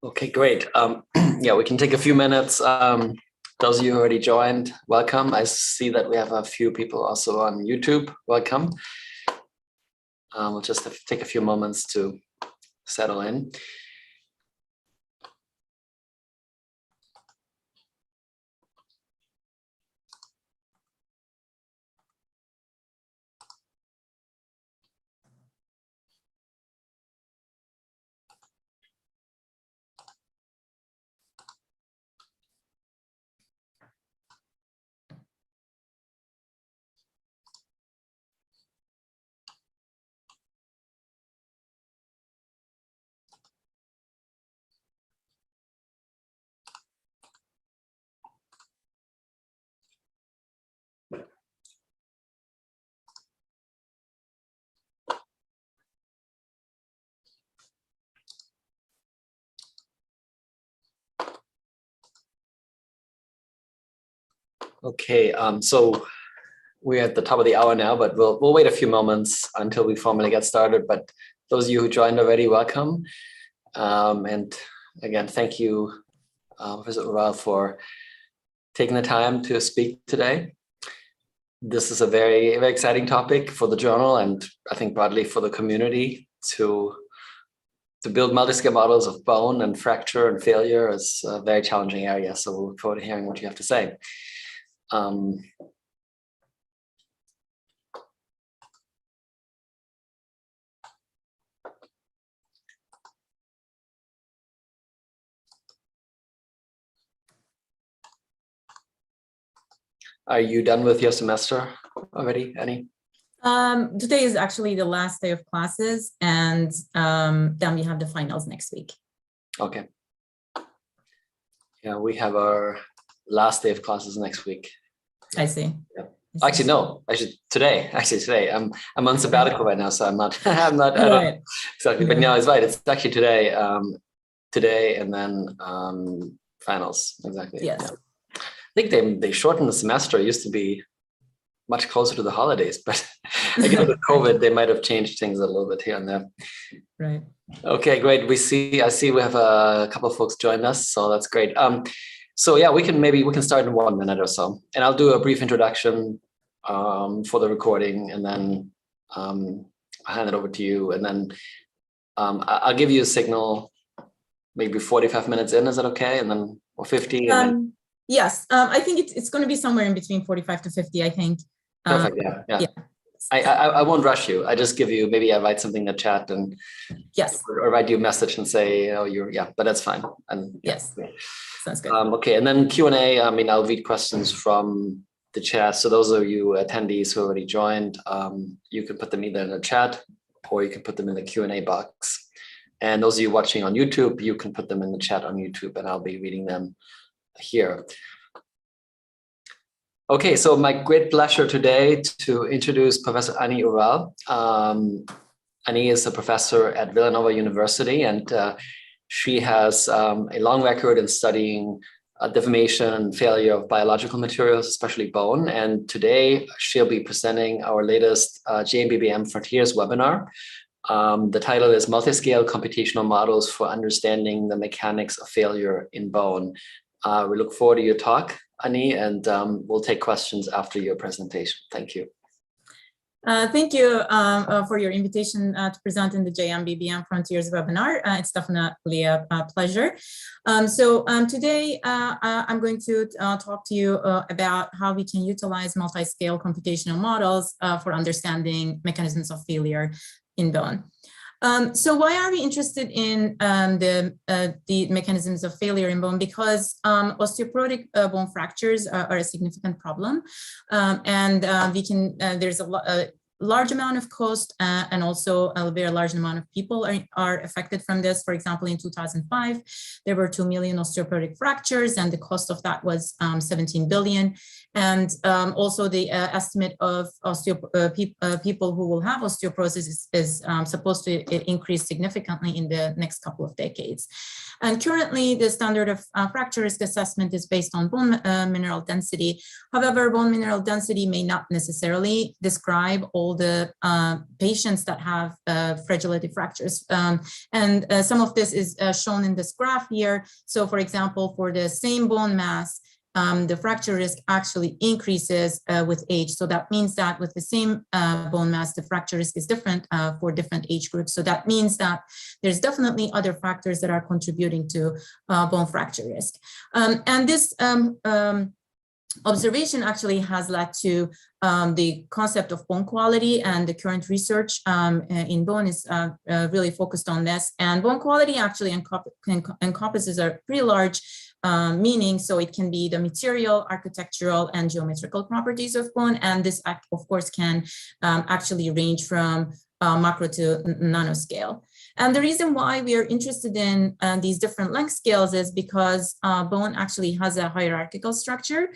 Okay, great. Yeah, we can take a few minutes. Those of you who already joined, welcome. I see that we have a few people also on YouTube. Welcome. We'll just take a few moments to settle in. Okay, so we're at the top of the hour now, but we'll wait a few moments until we formally get started. But those of you who joined already, welcome. And again, thank you, Professor Ural, for taking the time to speak today. This is a very, very exciting topic for the journal and I think broadly for the community to build multi-scale models of bone and fracture and failure is a very challenging area. So we'll look forward to hearing what you have to say. Are you done with your semester already, Annie? Today is actually the last day of classes, and then we have the finals next week. Okay. Yeah, we have our last day of classes next week. I see. Yeah. Actually, no. Today. I'm on sabbatical right now, so I'm not. I'm not. I don't, exactly. But no, it's right. It's actually today. Today and then finals. Exactly. Yes. Yeah. I think they shortened the semester. It used to be much closer to the holidays, but I guess with COVID, they might have changed things a little bit here and there. Right. Okay, great. I see we have a couple of folks join us, so that's great. So yeah, we can start in 1 minute or so, and I'll do a brief introduction for the recording, and then I'll hand it over to you, and then I'll give you a signal maybe 45 minutes in. Is that okay? And then or 50. Yes, I think it's going to be somewhere in between 45 to 50. I think. Perfect. Yeah. I won't rush you. I just give you, maybe I write something in the chat and yes, or write you a message and say, but that's fine. And yes, sounds good. Okay, and then Q&A. I mean, I'll read questions from the chat. So those of you attendees who already joined, you can put them either in the chat or you can put them in the Q&A box. And those of you watching on YouTube, you can put them in the chat on YouTube, and I'll be reading them here. Okay, so my great pleasure today to introduce Professor Annie Ural. Annie is a professor at Villanova University, and she has a long record in studying deformation and failure of biological materials, especially bone. And today she'll be presenting our latest JMBBM Frontiers webinar. The title is Multiscale Computational Models for Understanding the Mechanics of Failure in Bone. We look forward to your talk, Annie, and we'll take questions after your presentation. Thank you. Thank you for your invitation to present in the JMBBM Frontiers webinar. It's definitely a pleasure. Today I'm going to talk to you about how we can utilize multi-scale computational models for understanding mechanisms of failure in bone. So why are we interested in the mechanisms of failure in bone? Because osteoporotic bone fractures are a significant problem, and there's a large amount of cost and also a very large amount of people are affected from this. For example, in 2005, there were 2 million osteoporotic fractures, and the cost of that was 17 billion. And also the estimate of people who will have osteoporosis is supposed to increase significantly in the next couple of decades. And currently, the standard of fracture risk assessment is based on bone mineral density. However, bone mineral density may not necessarily describe all all the patients that have fragility fractures. And some of this is shown in this graph here. So for example, for the same bone mass, the fracture risk actually increases with age. So that means that with the same bone mass, the fracture risk is different for different age groups. So that means that there's definitely other factors that are contributing to bone fracture risk. And this observation actually has led to the concept of bone quality, and the current research in bone is really focused on this. And bone quality actually encompasses a pretty large meaning. So it can be the material, architectural, and geometrical properties of bone. And this, of course, can actually range from macro to nanoscale. And the reason why we are interested in these different length scales is because bone actually has a hierarchical structure.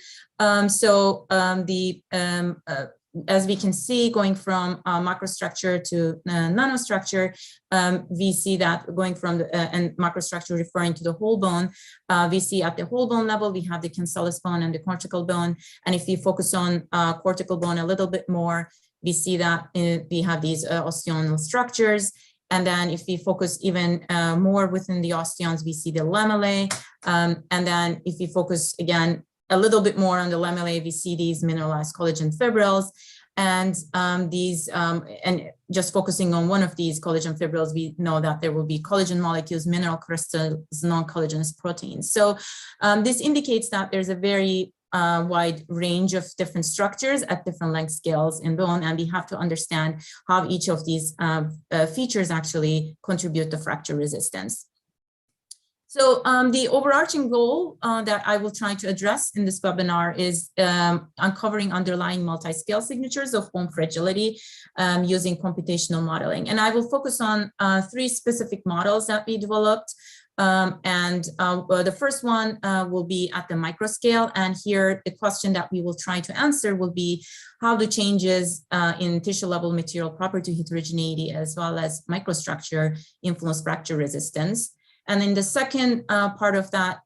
As we can see, going from microstructure to nanostructure, we see that going from the and microstructure referring to the whole bone, we see at the whole bone level, we have the cancellous bone and the cortical bone. And if we focus on cortical bone a little bit more, we see that we have these osteonal structures. And then if we focus even more within the osteons, we see the lamellae. And then if we focus again a little bit more on the lamellae, we see these mineralized collagen fibrils. And and just focusing on one of these collagen fibrils, we know that there will be collagen molecules, mineral crystals, non-collagenous proteins. So this indicates that there's a very wide range of different structures at different length scales in bone, and we have to understand how each of these features actually contribute to fracture resistance. So the overarching goal that I will try to address in this webinar is uncovering underlying multi-scale signatures of bone fragility using computational modeling. And I will focus on 3 specific models that we developed. The first one will be at the microscale. And here the question that we will try to answer will be how the changes in tissue level material property heterogeneity as well as microstructure influence fracture resistance. And in the second part of that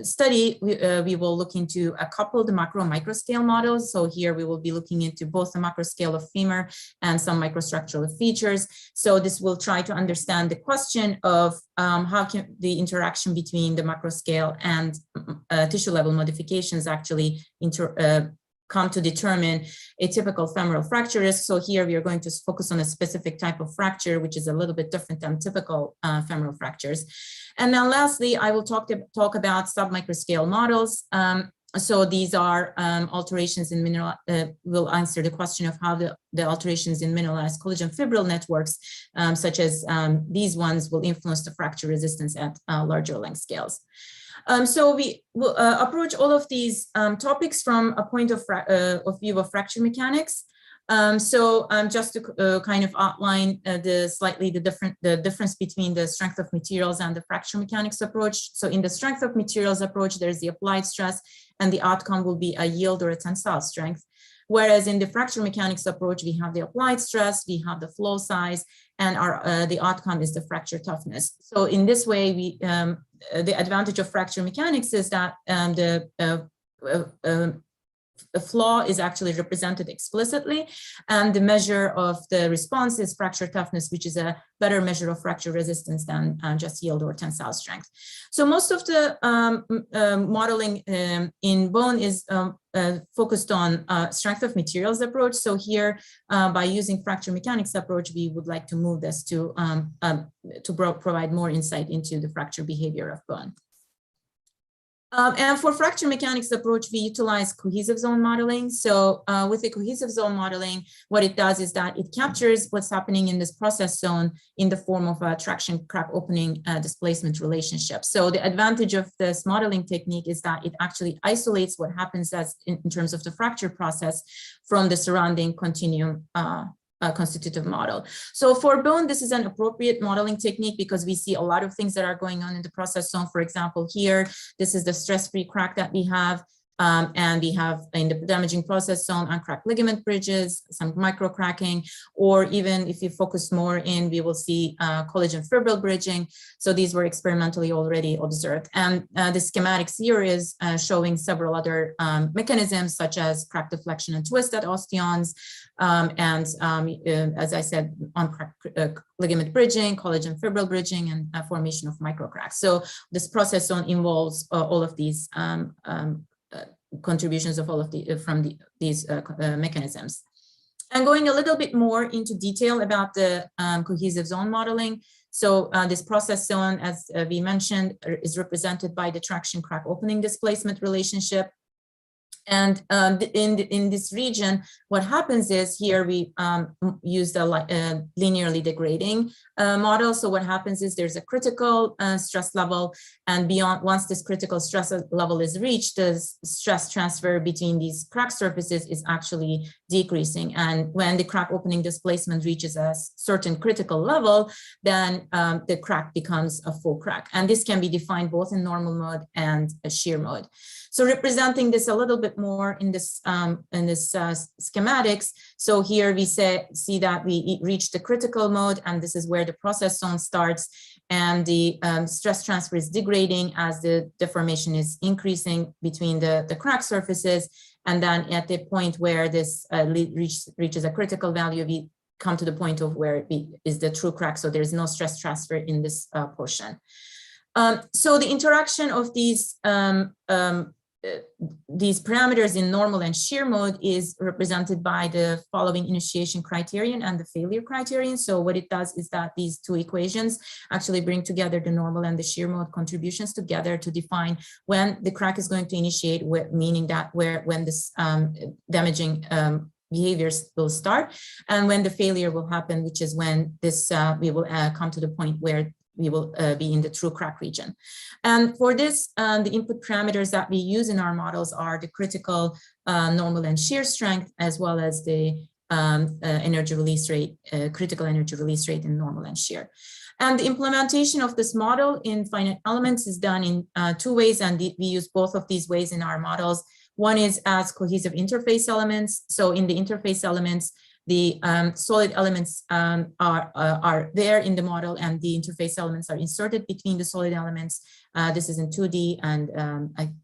study, we will look into a couple of the macro and microscale models. So here we will be looking into both the macroscale of femur and some microstructural features. So this will try to understand the question of how can the interaction between the macroscale and tissue level modifications actually come to determine a typical femoral fracture risk. So here we are going to focus on a specific type of fracture, which is a little bit different than typical femoral fractures. And then lastly, I will talk about submicroscale models. So these are alterations in mineral, will answer the question of how the alterations in mineralized collagen fibril networks, such as these ones, will influence the fracture resistance at larger length scales. So we will approach all of these topics from a point of view of fracture mechanics. Just to kind of outline the difference between the strength of materials and the fracture mechanics approach. So in the strength of materials approach, there's the applied stress, and the outcome will be a yield or a tensile strength. Whereas in the fracture mechanics approach, we have the applied stress, we have the flow size, and the outcome is the fracture toughness. So in this way, the advantage of fracture mechanics is that the flaw is actually represented explicitly, and the measure of the response is fracture toughness, which is a better measure of fracture resistance than just yield or tensile strength. So most of the modeling in bone is focused on strength of materials approach. So here, by using fracture mechanics approach, we would like to move this to provide more insight into the fracture behavior of bone. And for fracture mechanics approach, we utilize cohesive zone modeling. So with the cohesive zone modeling, what it does is that it captures what's happening in this process zone in the form of a traction crack opening displacement relationship. So the advantage of this modeling technique is that it actually isolates what happens in terms of the fracture process from the surrounding continuum constitutive model. So for bone, this is an appropriate modeling technique because we see a lot of things that are going on in the process zone. For example, here, this is the stress-free crack that we have. And we have in the damaging process zone uncracked ligament bridges, some micro cracking, or even if you focus more in, we will see collagen fibril bridging. So these were experimentally already observed. And the schematics here is showing several other mechanisms such as crack deflection and twist at osteons, as I said, uncracked ligament bridging, collagen fibril bridging, and formation of microcracks. So this process zone involves all of these contributions of all of these mechanisms. And going a little bit more into detail about the cohesive zone modeling. So this process zone, as we mentioned, is represented by the traction crack opening displacement relationship. And in this region, what happens is here we use the linearly degrading model. So what happens is there's a critical stress level, and beyond, once this critical stress level is reached, the stress transfer between these crack surfaces is actually decreasing. And when the crack opening displacement reaches a certain critical level, then the crack becomes a full crack. And this can be defined both in normal mode and a shear mode. So representing this a little bit more in this schematics. So here we see that we reach the critical mode, and this is where the process zone starts, and the stress transfer is degrading as the deformation is increasing between the crack surfaces. And then at the point where this reaches a critical value, we come to the point of where it is the true crack. So there's no stress transfer in this portion. So the interaction of these parameters in normal and shear mode is represented by the following initiation criterion and the failure criterion. So what it does is that these two equations actually bring together the normal and the shear mode contributions together to define when the crack is going to initiate, meaning that when this damaging behaviors will start, and when the failure will happen, which is when this we will come to the point where we will be in the true crack region. And for this, the input parameters that we use in our models are the critical normal and shear strength, as well as the energy release rate, critical energy release rate in normal and shear. And the implementation of this model in finite elements is done in two ways, and we use both of these ways in our models. One is as cohesive interface elements. So in the interface elements, the solid elements are there in the model, and the interface elements are inserted between the solid elements. This is in 2D and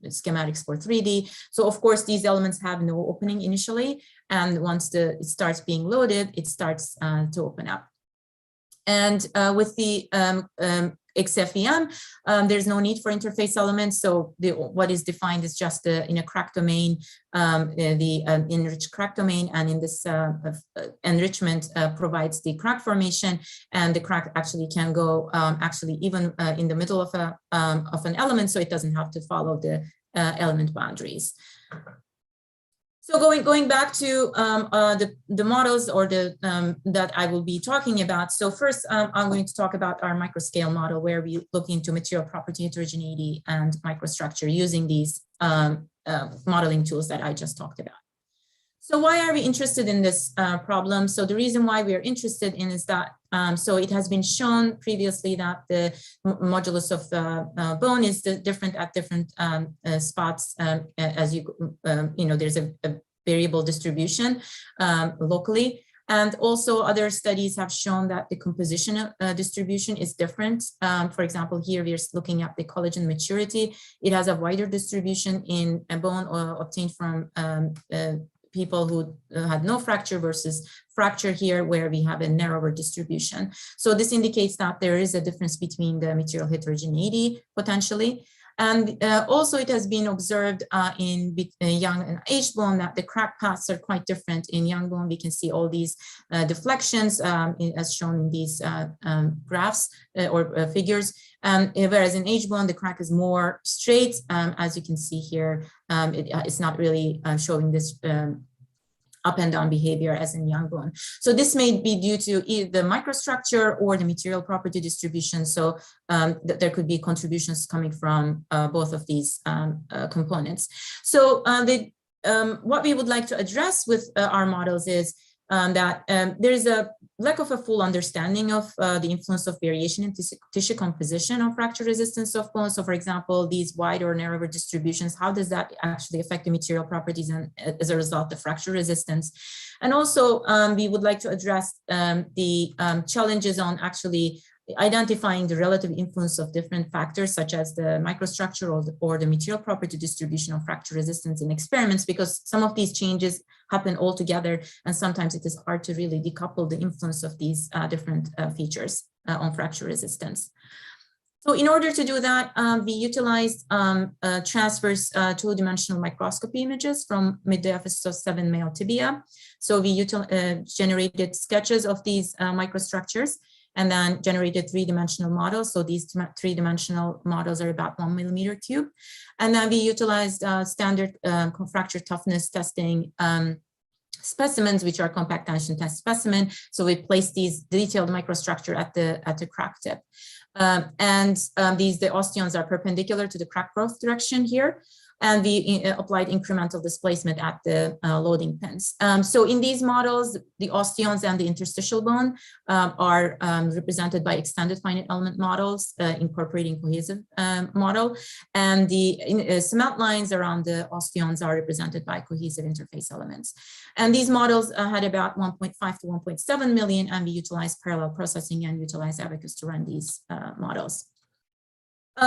schematics for 3D. So of course, these elements have no opening initially, and once it starts being loaded, it starts to open up. And with the XFEM, there's no need for interface elements. So what is defined is just in a crack domain, the enriched crack domain, and in this enrichment provides the crack formation, and the crack actually can go actually even in the middle of an element, so it doesn't have to follow the element boundaries. So going back to the models or that I will be talking about. So first, I'm going to talk about our microscale model, where we look into material property heterogeneity and microstructure using these modeling tools that I just talked about. So why are we interested in this problem? So the reason why we are interested in is that, so it has been shown previously that the modulus of bone is different at different spots, as you know, there's a variable distribution locally. And also other studies have shown that the composition distribution is different. For example, here we're looking at the collagen maturity. It has a wider distribution in a bone obtained from people who had no fracture versus fracture here, where we have a narrower distribution. So this indicates that there is a difference between the material heterogeneity potentially. And also it has been observed in young and aged bone that the crack paths are quite different. In young bone, we can see all these deflections as shown in these graphs or figures. Whereas in aged bone, the crack is more straight. As you can see here, it's not really showing this up and down behavior as in young bone. So this may be due to either the microstructure or the material property distribution. So there could be contributions coming from both of these components. So what we would like to address with our models is that there's a lack of a full understanding of the influence of variation in tissue composition of fracture resistance of bones. So for example, these wide or narrower distributions, how does that actually affect the material properties and as a result, the fracture resistance? And also we would like to address the challenges on actually identifying the relative influence of different factors such as the microstructure or the material property distribution of fracture resistance in experiments, because some of these changes happen all together and sometimes it is hard to really decouple the influence of these different features on fracture resistance. So in order to do that, we utilized transverse two-dimensional microscopy images from mid-diaphysis of 7 male tibia. So we generated sketches of these microstructures and then generated three-dimensional models. So these three-dimensional models are about 1 millimeter cube. And then we utilized standard fracture toughness testing specimens, which are compact tension test specimen. So we placed these detailed microstructure at the crack tip. The osteons are perpendicular to the crack growth direction here. And we applied incremental displacement at the loading pins. So in these models, the osteons and the interstitial bone are represented by extended finite element models incorporating cohesive model. And the cement lines around the osteons are represented by cohesive interface elements. And these models had about 1.5 to 1.7 million, and we utilized parallel processing and utilized Abacus to run these models.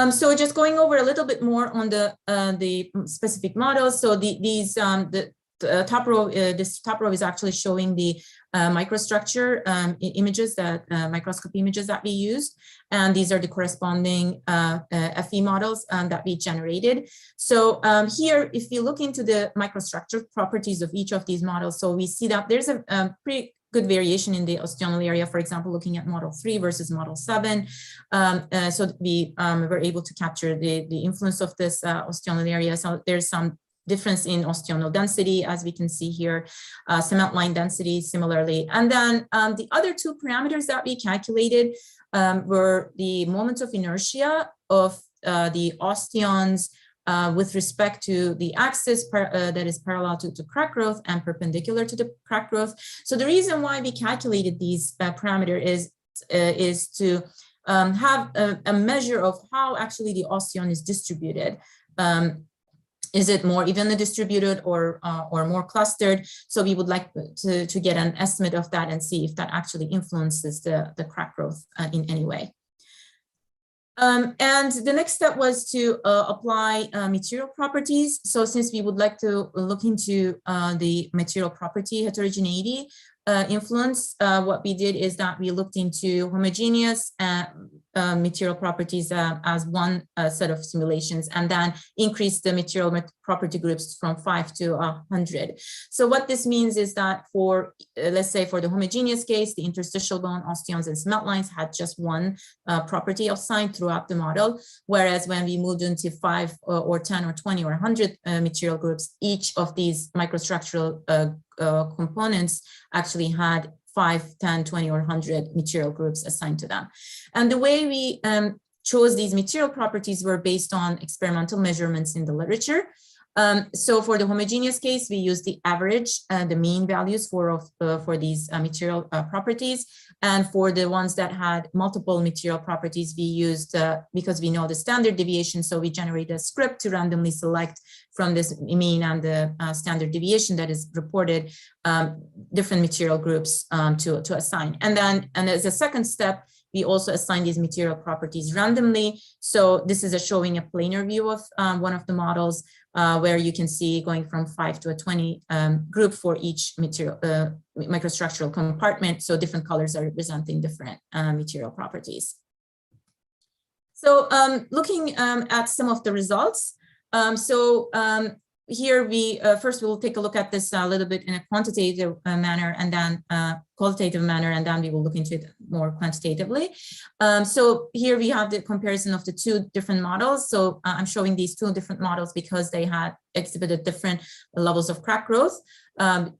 So just going over a little bit more on the specific models. So the top row, this top row is actually showing the microstructure images microscopy images that we used. And these are the corresponding FE models that we generated. So here, if you look into the microstructure properties of each of these models, so we see that there's a pretty good variation in the osteonal area, for example, looking at model 3 versus model 7. So we were able to capture the influence of this osteonal area. So there's some difference in osteonal density, as we can see here, cement line density similarly. And then the other two parameters that we calculated were the moment of inertia of the osteons with respect to the axis that is parallel to crack growth and perpendicular to the crack growth. So the reason why we calculated these parameter is to have a measure of how actually the osteon is distributed. Is it more evenly distributed or more clustered? So we would like to get an estimate of that and see if that actually influences the crack growth in any way. And the next step was to apply material properties. So since we would like to look into the material property heterogeneity influence, what we did is that we looked into homogeneous material properties as one set of simulations, and then increased the material property groups from 5 to 100. So what this means is that for, let's say for the homogeneous case, the interstitial bone, osteons, and cement lines had just one property assigned throughout the model, whereas when we moved into 5 or 10 or 20 or 100 material groups, each of these microstructural components actually had 5, 10, 20, or 100 material groups assigned to them. And the way we chose these material properties were based on experimental measurements in the literature. So for the homogeneous case, we used the average, the mean values for these material properties. And for the ones that had multiple material properties, we used, because we know the standard deviation, so we generated a script to randomly select from this mean and the standard deviation that is reported different material groups to assign. And as a second step, we also assign these material properties randomly. So this is showing a planar view of one of the models where you can see going from 5 to a 20 group for each material microstructural compartment. So different colors are representing different material properties. So looking at some of the results. Here we first we'll take a look at this a little bit in a quantitative manner and then qualitative manner, and then we will look into it more quantitatively. So here we have the comparison of the two different models. So I'm showing these two different models because they had exhibited different levels of crack growth. And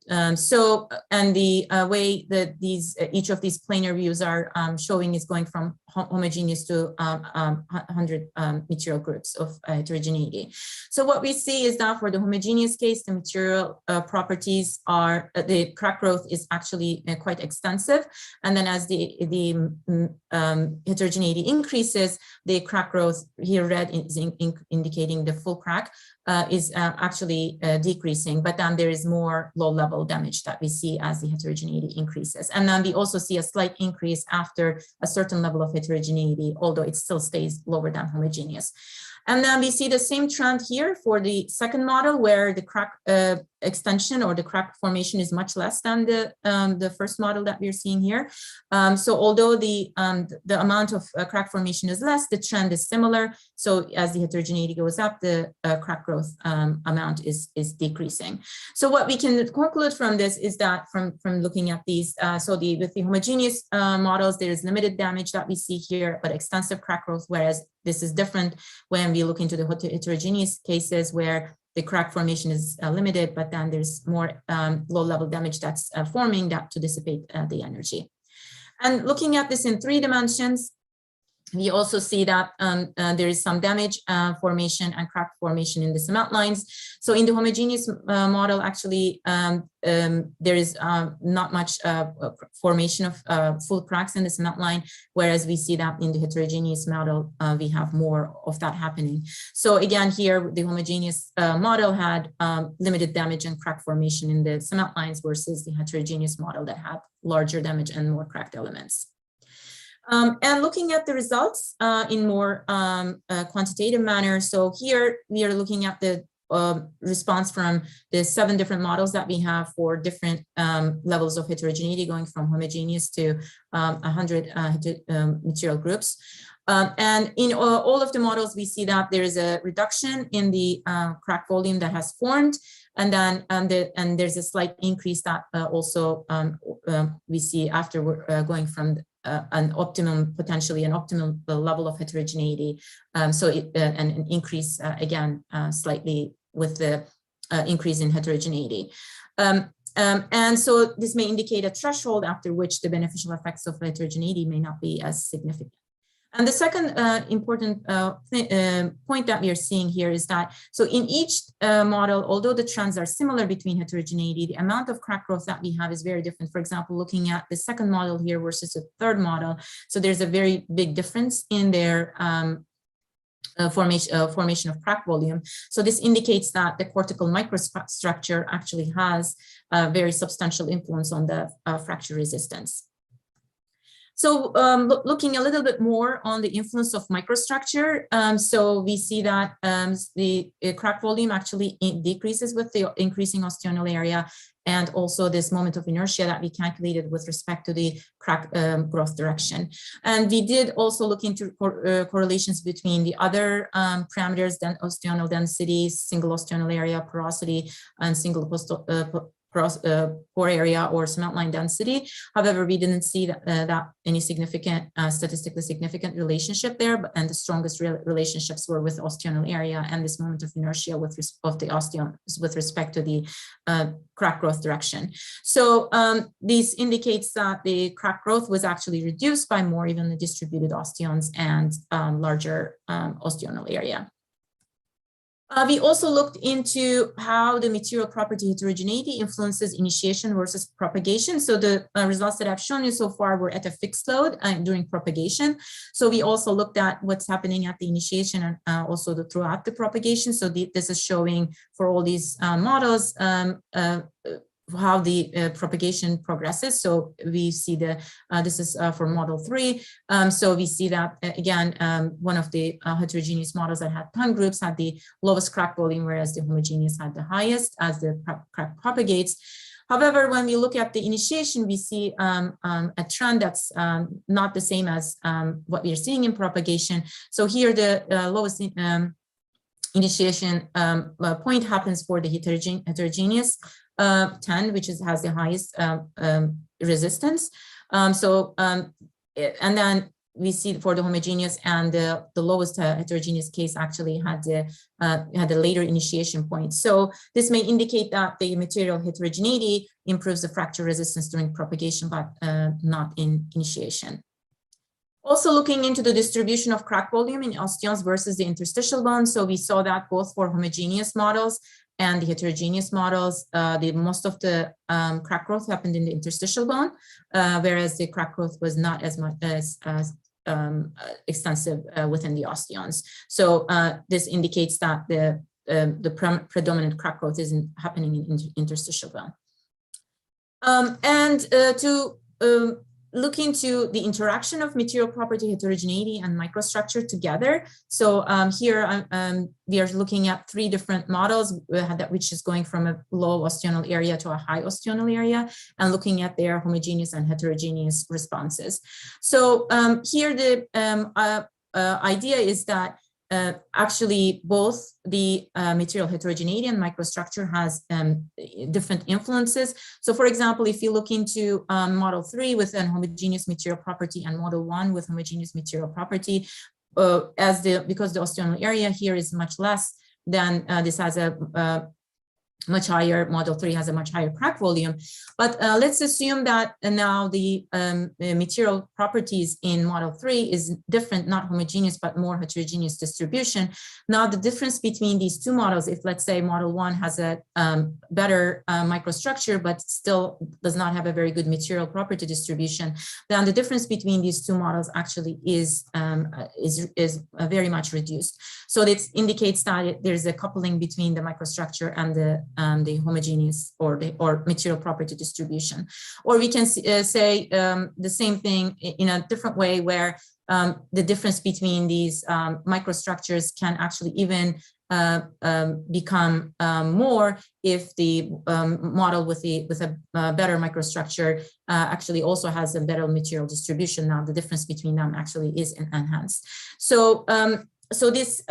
the way that each of these planar views are showing is going from homogeneous to 100 material groups of heterogeneity. So what we see is that for the homogeneous case, the material properties are, the crack growth is actually quite extensive. And then as the heterogeneity increases, the crack growth, here red is indicating the full crack, is actually decreasing, but then there is more low-level damage that we see as the heterogeneity increases. And then we also see a slight increase after a certain level of heterogeneity, although it still stays lower than homogeneous. And then we see the same trend here for the second model, where the crack extension or the crack formation is much less than the first model that we're seeing here. So although the amount of crack formation is less, the trend is similar. So as the heterogeneity goes up, the crack growth amount is decreasing. So what we can conclude from this is that from looking at these, with the homogeneous models, there is limited damage that we see here, but extensive crack growth, whereas this is different when we look into the heterogeneous cases where the crack formation is limited, but then there's more low-level damage that's forming that to dissipate the energy. And looking at this in 3 dimensions, we also see that there is some damage formation and crack formation in the cement lines. So in the homogeneous model, actually, there is not much formation of full cracks in the cement line, whereas we see that in the heterogeneous model, we have more of that happening. So again, here, the homogeneous model had limited damage and crack formation in the cement lines versus the heterogeneous model that had larger damage and more cracked elements. And looking at the results in more quantitative manner. So here we are looking at the response from the 7 different models that we have for different levels of heterogeneity, going from homogeneous to 100 material groups. And in all of the models, we see that there is a reduction in the crack volume that has formed. And then and there's a slight increase that also we see after we're going from potentially an optimum level of heterogeneity. So an increase again slightly with the increase in heterogeneity. And so this may indicate a threshold after which the beneficial effects of heterogeneity may not be as significant. And the second important point that we are seeing here is that, so in each model, although the trends are similar between heterogeneity, the amount of crack growth that we have is very different. For example, looking at the second model here versus the third model, so there's a very big difference in their formation of crack volume. So this indicates that the cortical microstructure actually has a very substantial influence on the fracture resistance. So looking a little bit more on the influence of microstructure, so we see that the crack volume actually decreases with the increasing osteonal area, and also this moment of inertia that we calculated with respect to the crack growth direction. And we did also look into correlations between the other parameters, then osteonal density, single osteonal area, porosity, and single pore area or cement line density. However, we didn't see that any significant, statistically significant relationship there, and the strongest relationships were with osteonal area and this moment of inertia of the osteons with respect to the crack growth direction. So this indicates that the crack growth was actually reduced by more evenly distributed osteons and larger osteonal area. We also looked into how the material property heterogeneity influences initiation versus propagation. So the results that I've shown you so far were at a fixed load during propagation. So we also looked at what's happening at the initiation and also throughout the propagation. So this is showing for all these models how the propagation progresses. So we see this is for model 3. So we see that again, one of the heterogeneous models that had 10 groups had the lowest crack volume, whereas the homogeneous had the highest as the crack propagates. However, when we look at the initiation, we see a trend that's not the same as what we are seeing in propagation. So here the lowest initiation point happens for the heterogeneous 10, which has the highest resistance. And then we see for the homogeneous and the lowest heterogeneous case actually had a later initiation point. So this may indicate that the material heterogeneity improves the fracture resistance during propagation, but not in initiation. Also looking into the distribution of crack volume in osteons versus the interstitial bone. So we saw that both for homogeneous models and the heterogeneous models, most of the crack growth happened in the interstitial bone, whereas the crack growth was not as much as extensive within the osteons. So this indicates that the predominant crack growth isn't happening in interstitial bone. To look into the interaction of material property heterogeneity and microstructure together. So here we are looking at 3 different models which is going from a low osteonal area to a high osteonal area and looking at their homogeneous and heterogeneous responses. So here the idea is that actually both the material heterogeneity and microstructure has different influences. So for example, if you look into model 3 with an homogeneous material property and model 1 with homogeneous material property, because the osteonal area here is much less, then this has a much higher, model 3 has a much higher crack volume. But let's assume that now the material properties in model 3 is different, not homogeneous, but more heterogeneous distribution. Now the difference between these 2 models, if let's say model 1 has a better microstructure, but still does not have a very good material property distribution, then the difference between these 2 models actually is very much reduced. So this indicates that there's a coupling between the microstructure and the homogeneous or material property distribution. Or we can say the same thing in a different way, where the difference between these microstructures can actually even become more if the model with a better microstructure actually also has a better material distribution. Now the difference between them actually is enhanced. So this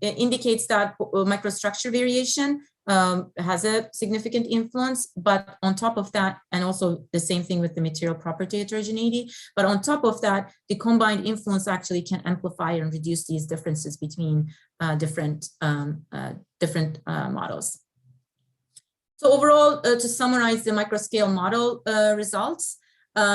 indicates that microstructure variation has a significant influence, but on top of that, and also the same thing with the material property heterogeneity, but on top of that, the combined influence actually can amplify and reduce these differences between different models. So overall, to summarize the microscale model results,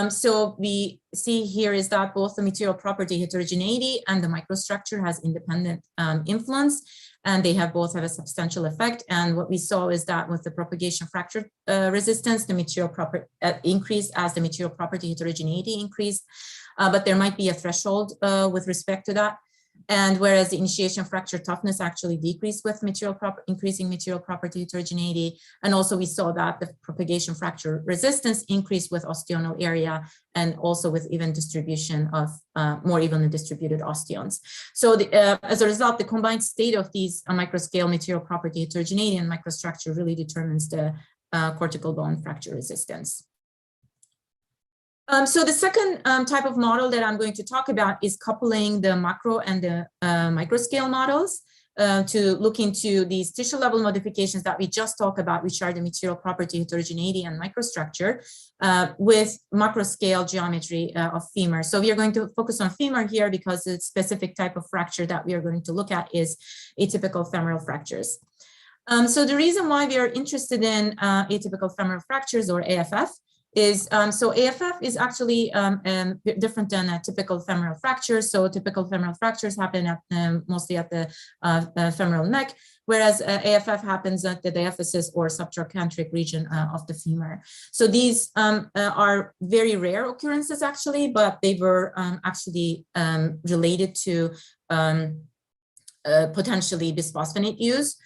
so we see here is that both the material property heterogeneity and the microstructure has independent influence, and they both have a substantial effect. And what we saw is that with the propagation fracture resistance, the material property increased as the material property heterogeneity increased, but there might be a threshold with respect to that. And whereas the initiation fracture toughness actually decreased with increasing material property heterogeneity. And also we saw that the propagation fracture resistance increased with osteonal area and also with even distribution of more evenly distributed osteons. So as a result, the combined state of these microscale material property heterogeneity and microstructure really determines the cortical bone fracture resistance. So the second type of model that I'm going to talk about is coupling the macro and the microscale models to look into these tissue level modifications that we just talked about, which are the material property heterogeneity and microstructure with macroscale geometry of femur. So we are going to focus on femur here because the specific type of fracture that we are going to look at is atypical femoral fractures. So the reason why we are interested in atypical femoral fractures, or AFF, is so AFF is actually different than a typical femoral fracture. So typical femoral fractures happen at, mostly at the femoral neck, whereas AFF happens at the diaphysis or subtrochanteric region of the femur. So these are very rare occurrences actually, but they were actually related to potentially bisphosphonate use.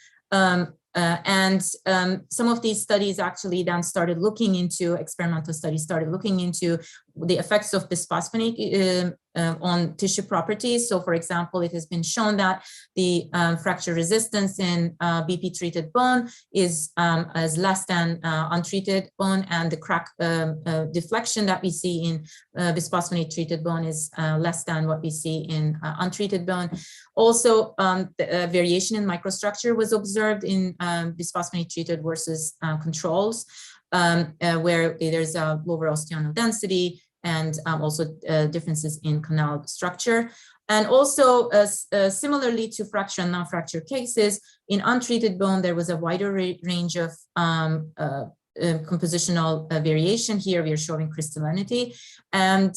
Some of these studies actually then started looking into, experimental studies started looking into the effects of bisphosphonate on tissue properties. So for example, it has been shown that the fracture resistance in BP treated bone is less than untreated bone, and the crack deflection that we see in bisphosphonate treated bone is less than what we see in untreated bone. Also, the variation in microstructure was observed in bisphosphonate treated versus controls, where there's a lower osteonal density and also differences in canal structure. And also, similarly to fracture and non-fracture cases, in untreated bone, there was a wider range of compositional variation. Here we are showing crystallinity, and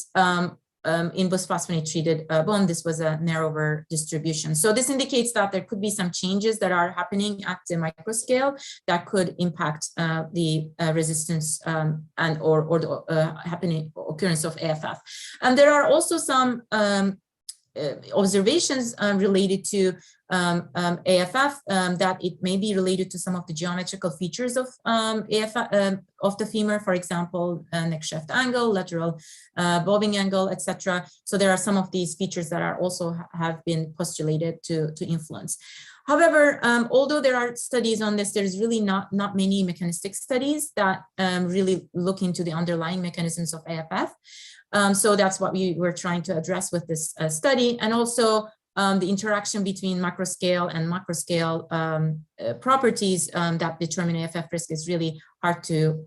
in bisphosphonate treated bone, this was a narrower distribution. So this indicates that there could be some changes that are happening at the microscale that could impact the resistance and or the occurrence of AFF. And there are also some observations related to AFF, that it may be related to some of the geometrical features of AFF of the femur, for example, neck shaft angle, lateral bobbing angle, etc. So there are some of these features that are also have been postulated to influence. However, although there are studies on this, there's really not many mechanistic studies that really look into the underlying mechanisms of AFF. So that's what we were trying to address with this study, and also the interaction between microscale and macroscale properties that determine AFF risk is really hard to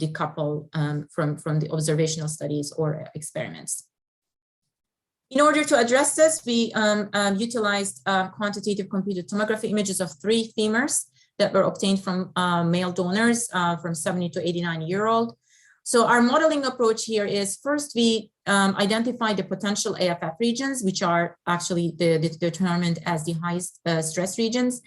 decouple from the observational studies or experiments. In order to address this, we utilized quantitative computed tomography images of 3 femurs that were obtained from male donors from 70 to 89-year-old. So our modeling approach here is, first we identify the potential AFF regions, which are actually determined as the highest stress regions.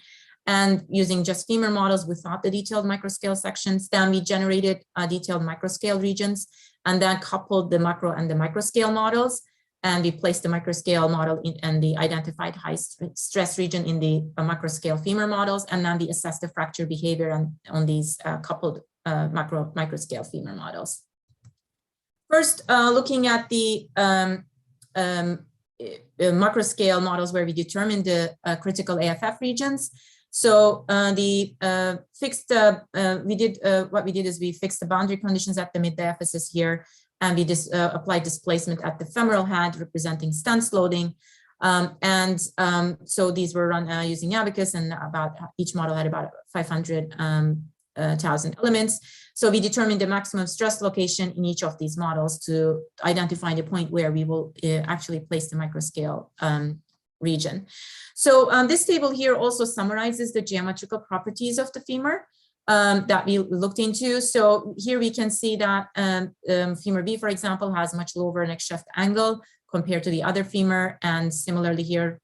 And using just femur models without the detailed microscale sections, then we generated detailed microscale regions, and then coupled the macro and the microscale models. And we placed the microscale model in and the identified high stress region in the macroscale femur models, and then we assessed the fracture behavior on these coupled microscale femur models. First, looking at the macroscale models where we determined the critical AFF regions. So what we did is we fixed the boundary conditions at the mid-diaphysis here, and we just applied displacement at the femoral head representing stance loading. So these were run using Abacus, and each model had about 500,000 elements. So we determined the maximum stress location in each of these models to identify the point where we will actually place the microscale region. So this table here also summarizes the geometrical properties of the femur that we looked into. So here we can see that femur B, for example, has much lower neck shaft angle compared to the other femur, and similarly here,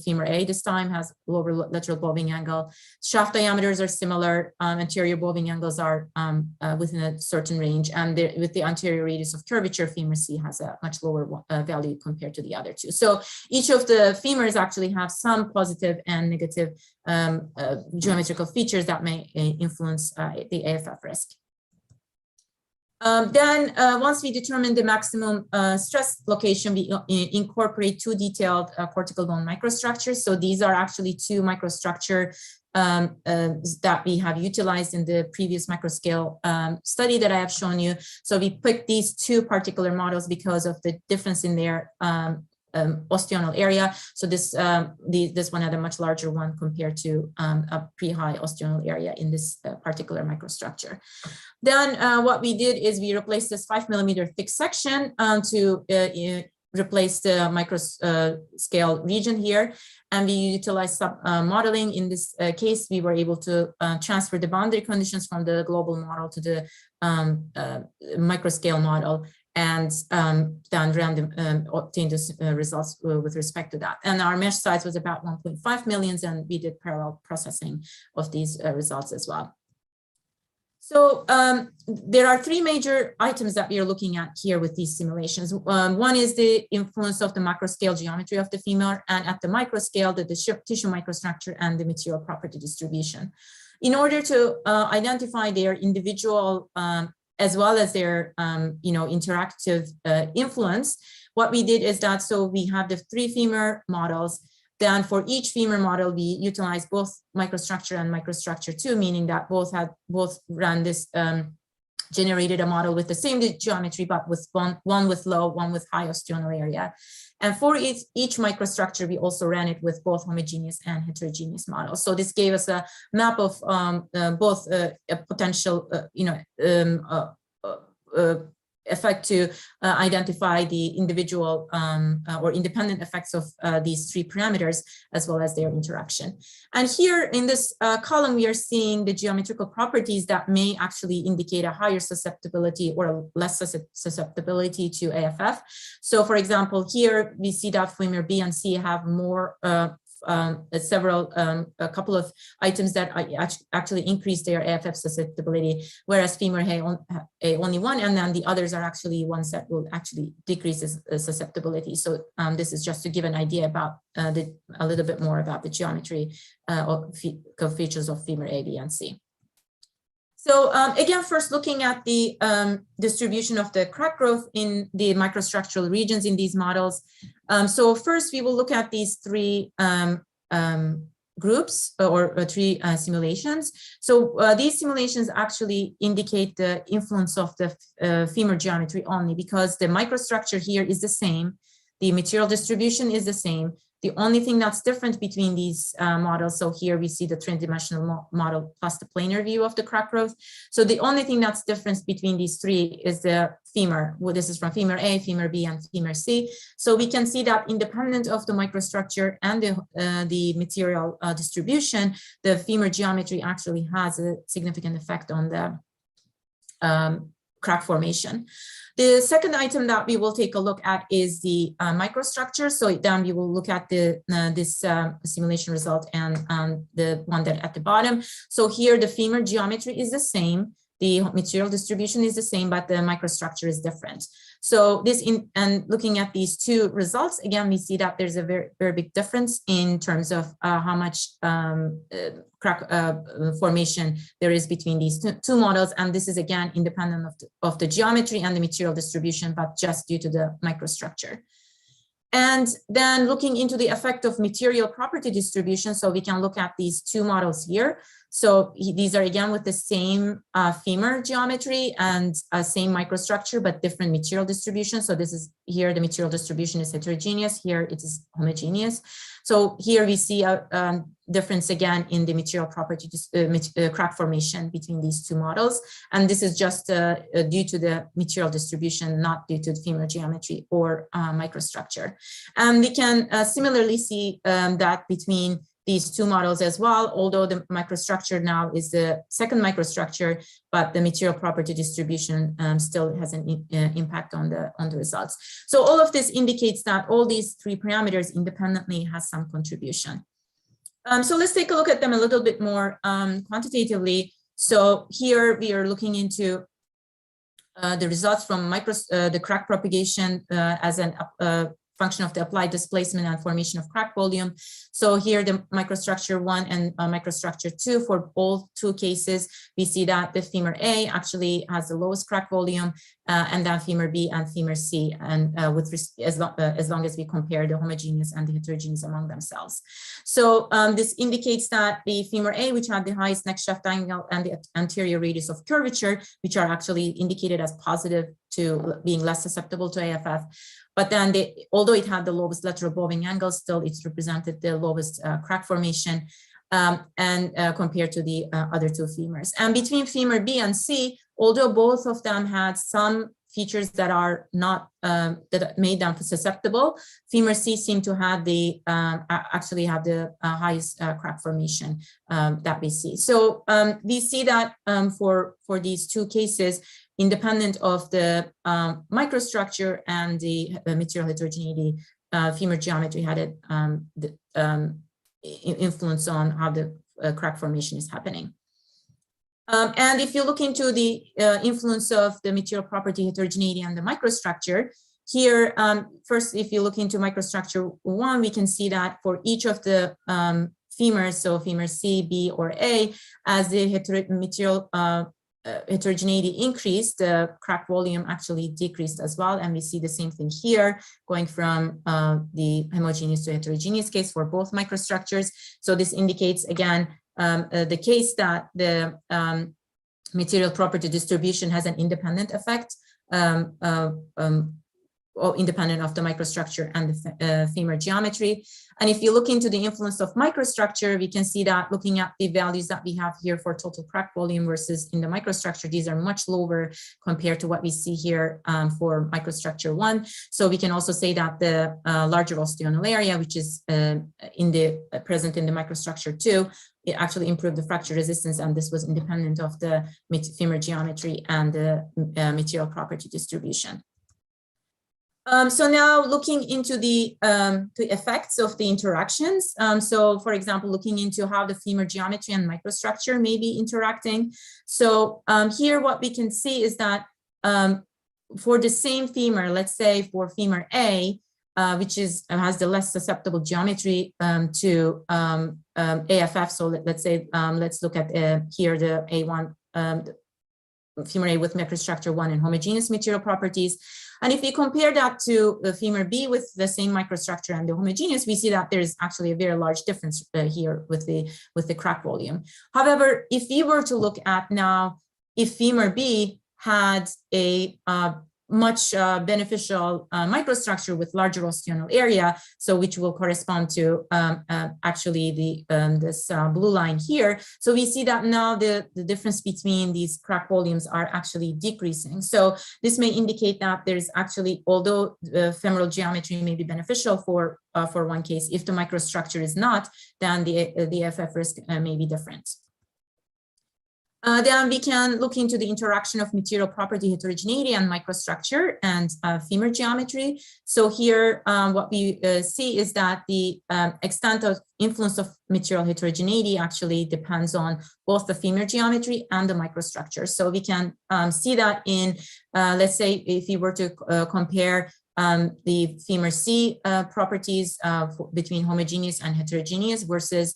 femur A this time has lower lateral bobbing angle. Shaft diameters are similar, anterior bobbing angles are within a certain range, and with the anterior radius of curvature, femur C has a much lower value compared to the other two. So each of the femurs actually have some positive and negative geometrical features that may influence the AFF risk. Once we determine the maximum stress location, we incorporate 2 detailed cortical bone microstructures. So these are actually 2 microstructure that we have utilized in the previous microscale study that I have shown you. So we picked these 2 particular models because of the difference in their osteonal area. So this one had a much larger one compared to a pre-high osteonal area in this particular microstructure. Then what we did is we replaced this 5mm thick section to replace the microscale region here, and we utilized modeling. In this case, we were able to transfer the boundary conditions from the global model to the microscale model, and then obtained this results with respect to that. And our mesh size was about 1.5 million, and we did parallel processing of these results as well. So there are 3 major items that we are looking at here with these simulations. One is the influence of the macroscale geometry of the femur, and at the microscale, the tissue microstructure and the material property distribution. In order to identify their individual as well as their, interactive influence, what we did is that, so we have the 3 femur models. Then for each femur model, we utilize both microstructure and microstructure 2, meaning that both ran this, generated a model with the same geometry, but with one with low, one with high osteonal area. And for each microstructure, we also ran it with both homogeneous and heterogeneous models. So this gave us a map of both a potential, effect to identify the individual or independent effects of these 3 parameters, as well as their interaction. And here in this column, we are seeing the geometrical properties that may actually indicate a higher susceptibility or a less susceptibility to AFF. So for example, here we see that femur B and C have more a couple of items that actually increase their AFF susceptibility, whereas femur A only one, and then the others are actually ones that will actually decrease susceptibility. So this is just to give an idea about a little bit more about the geometry of features of femur A, B, and C. So again, first looking at the distribution of the crack growth in the microstructural regions in these models. So first we will look at these 3 groups or 3 simulations. So these simulations actually indicate the influence of the femur geometry only, because the microstructure here is the same. The material distribution is the same. The only thing that's different between these models, so here we see the 3-dimensional model plus the planar view of the crack growth. So the only thing that's different between these 3 is the femur. Well, this is from femur A, femur B, and femur C. So we can see that independent of the microstructure and the material distribution, the femur geometry actually has a significant effect on the crack formation. The second item that we will take a look at is the microstructure. So then we will look at this simulation result and the one that at the bottom. So here the femur geometry is the same. The material distribution is the same, but the microstructure is different. So and looking at these 2 results, again, we see that there's a very, very big difference in terms of how much crack formation there is between these two models. And this is again, independent of the geometry and the material distribution, but just due to the microstructure. And then looking into the effect of material property distribution, so we can look at these 2 models here. So these are again with the same femur geometry and same microstructure, but different material distribution. So this is here, the material distribution is heterogeneous. Here it is homogeneous. So here we see a difference again in the material property crack formation between these 2 models. And this is just due to the material distribution, not due to the femur geometry or microstructure. And we can similarly see that between these 2 models as well, although the microstructure now is the second microstructure, but the material property distribution still has an impact on the results. So all of this indicates that all these 3 parameters independently has some contribution. So let's take a look at them a little bit more quantitatively. So here we are looking into the results from the crack propagation as an function of the applied displacement and formation of crack volume. So here the microstructure 1 and microstructure 2, for all 2 cases, we see that the femur A actually has the lowest crack volume, and then femur B and femur C, and as long as we compare the homogeneous and the heterogeneous among themselves. So this indicates that the femur A, which had the highest neck shaft angle and the anterior radius of curvature, which are actually indicated as positive to being less susceptible to AFF. But then although it had the lowest lateral bowing angle, still it's represented the lowest crack formation compared to the other 2 femurs. And between femur B and C, although both of them had some features that are not that made them susceptible, femur C seemed to have the actually have the highest crack formation that we see. So we see that for these 2 cases, independent of the microstructure and the material heterogeneity, femur geometry had an influence on how the crack formation is happening. And if you look into the influence of the material property heterogeneity and the microstructure, here, first, if you look into microstructure 1, we can see that for each of the femurs, so femur C, B, or A, as the material heterogeneity increased, the crack volume actually decreased as well. And we see the same thing here, going from the homogeneous to heterogeneous case for both microstructures. So this indicates, again, the case that the material property distribution has an independent effect, or independent of the microstructure and the femur geometry. And if you look into the influence of microstructure, we can see that looking at the values that we have here for total crack volume versus in the microstructure, these are much lower compared to what we see here for microstructure 1. So we can also say that the larger osteonal area, which is present in the microstructure 2, it actually improved the fracture resistance, and this was independent of the femur geometry and the material property distribution. So now looking into the effects of the interactions. So for example, looking into how the femur geometry and microstructure may be interacting. So here what we can see is that for the same femur, let's say for femur A, which has the less susceptible geometry to AFF. So let's say, let's look at here the A1, femur A with microstructure 1 and homogeneous material properties. And if we compare that to the femur B with the same microstructure and the homogeneous, we see that there is actually a very large difference here with the crack volume. However, if we were to look at now, if femur B had a much beneficial microstructure with larger osteonal area, so which will correspond to actually this blue line here. So we see that now the difference between these crack volumes are actually decreasing. So this may indicate that there's actually, although the femoral geometry may be beneficial for one case, if the microstructure is not, then the AFF risk may be different. Then we can look into the interaction of material property heterogeneity and microstructure and femur geometry. So here, what we see is that the extent of influence of material heterogeneity actually depends on both the femur geometry and the microstructure. So we can see that in, let's say, if we were to compare the femur C properties between homogeneous and heterogeneous versus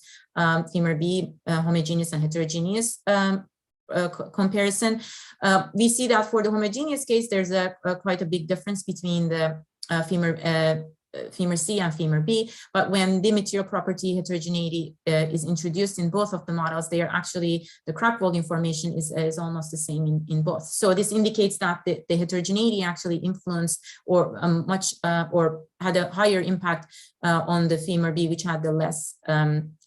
femur B homogeneous and heterogeneous comparison, we see that for the homogeneous case, there's quite a big difference between the femur C and femur B, but when the material property heterogeneity is introduced in both of the models, they are actually, the crack volume formation is almost the same in both. So this indicates that the heterogeneity actually influenced or or had a higher impact on the femur B, which had the less,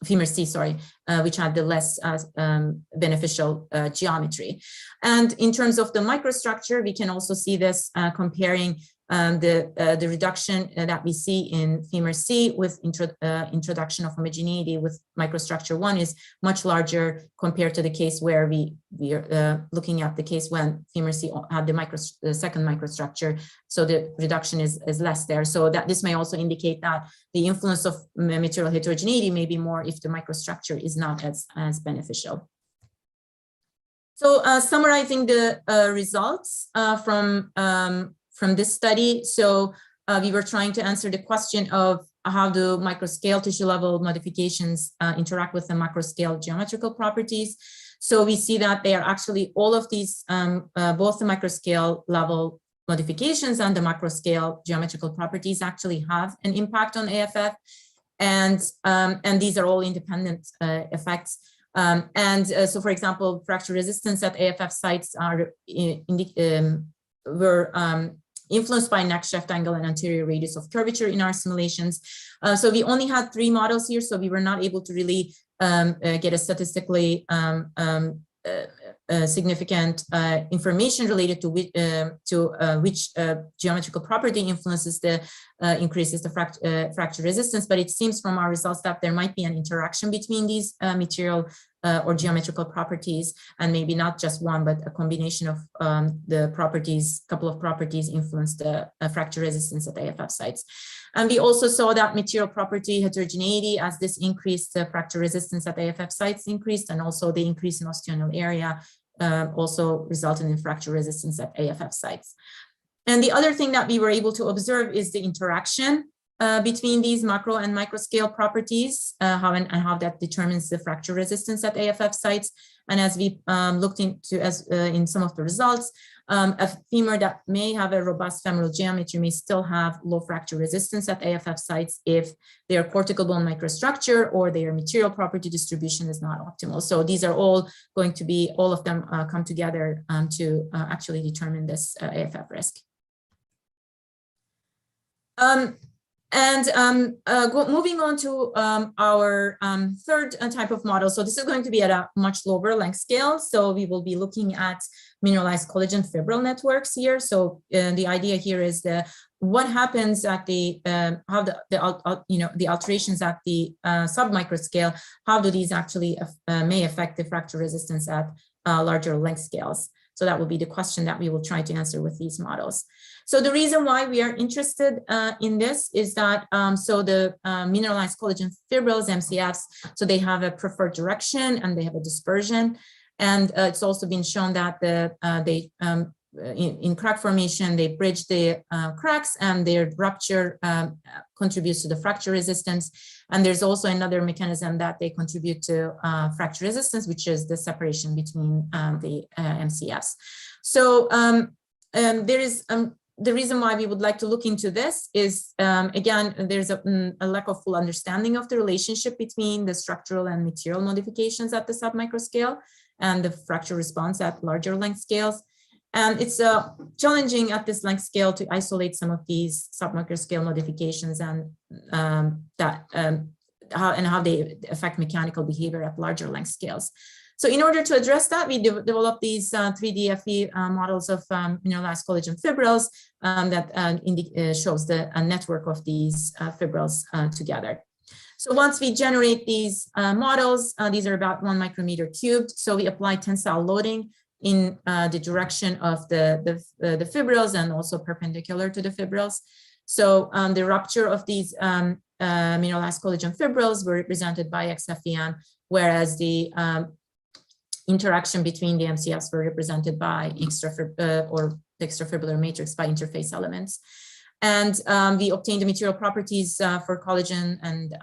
femur C, sorry, which had the less beneficial geometry. And in terms of the microstructure, we can also see this comparing the reduction that we see in femur C with introduction of homogeneity with microstructure 1 is much larger compared to the case where we are looking at the case when femur C had the second microstructure. So the reduction is less there. So that this may also indicate that the influence of material heterogeneity may be more if the microstructure is not as beneficial. So summarizing the results from this study. So we were trying to answer the question of how do microscale tissue level modifications interact with the macroscale geometrical properties. So we see that they are actually all of these, both the microscale level modifications and the macroscale geometrical properties actually have an impact on AFF. And these are all independent effects. So for example, fracture resistance at AFF sites were influenced by neck shaft angle and anterior radius of curvature in our simulations. So we only had 3 models here, so we were not able to really get a statistically significant information related to which geometrical property influences the increases the fracture resistance. But it seems from our results that there might be an interaction between these material or geometrical properties, and maybe not just one, but a combination of the properties, couple of properties influence the fracture resistance at AFF sites. And we also saw that material property heterogeneity, as this increased the fracture resistance at AFF sites increased, and also the increase in osteonal area also resulted in fracture resistance at AFF sites. And the other thing that we were able to observe is the interaction between these macro and microscale properties, how that determines the fracture resistance at AFF sites. And as we looked into in some of the results, a femur that may have a robust femoral geometry may still have low fracture resistance at AFF sites if their cortical bone microstructure or their material property distribution is not optimal. So these are all going to be, all of them come together to actually determine this AFF risk. Moving on to our third type of model. So this is going to be at a much lower length scale. So we will be looking at mineralized collagen fibril networks here. So the idea here is what happens at the how the alterations at the submicroscale, how do these actually may affect the fracture resistance at larger length scales? So that will be the question that we will try to answer with these models. So the reason why we are interested in this is that, so the mineralized collagen fibrils, MCFs, so they have a preferred direction and they have a dispersion. And it's also been shown that in crack formation, they bridge the cracks and their rupture contributes to the fracture resistance. And there's also another mechanism that they contribute to fracture resistance, which is the separation between the MCFs. So there is the reason why we would like to look into this is, again, there's a lack of full understanding of the relationship between the structural and material modifications at the submicroscale and the fracture response at larger length scales. And it's challenging at this length scale to isolate some of these submicroscale modifications and how they affect mechanical behavior at larger length scales. So in order to address that, we developed these 3D FE models of mineralized collagen fibrils that shows the network of these fibrils together. So once we generate these models, these are about 1 micrometer cubed. So we apply tensile loading in the direction of the fibrils and also perpendicular to the fibrils. So the rupture of these mineralized collagen fibrils were represented by XFEM, whereas the interaction between the MCFs were represented by extrafibrillar matrix by interface elements. And we obtained the material properties for collagen and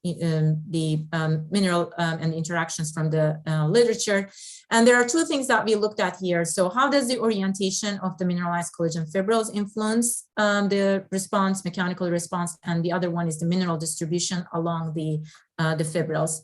the mineral and interactions from the literature. And there are two things that we looked at here. So how does the orientation of the mineralized collagen fibrils influence the response, mechanical response? And the other one is the mineral distribution along the fibrils.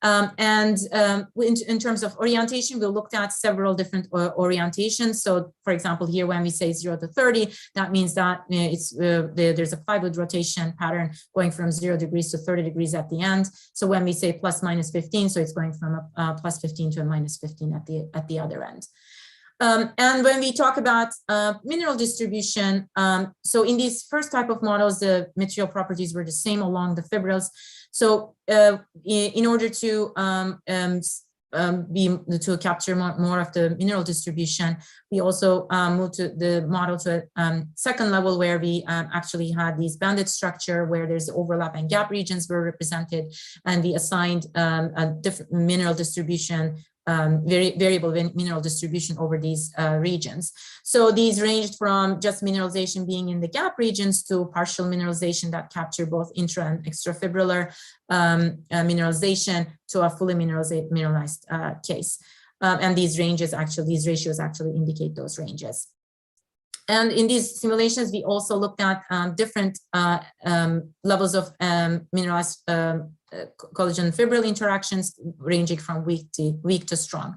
In terms of orientation, we looked at several different orientations. So, for example, here when we say 0 to 30, that means that there's a plywood rotation pattern going from 0 degrees to 30 degrees at the end. So when we say plus minus 15, so it's going from a plus 15 to a minus 15 at the other end. And when we talk about mineral distribution, so in these first type of models, the material properties were the same along the fibrils. So in order to capture more of the mineral distribution, we also moved to the model to a second level where we actually had these banded structure where there's overlap and gap regions were represented, and we assigned a different mineral distribution, variable mineral distribution over these regions. So these ranged from just mineralization being in the gap regions to partial mineralization that capture both intra and extrafibrillar mineralization to a fully mineralized case. And these ratios actually indicate those ranges. And in these simulations, we also looked at different levels of mineralized collagen fibril interactions ranging from weak to strong.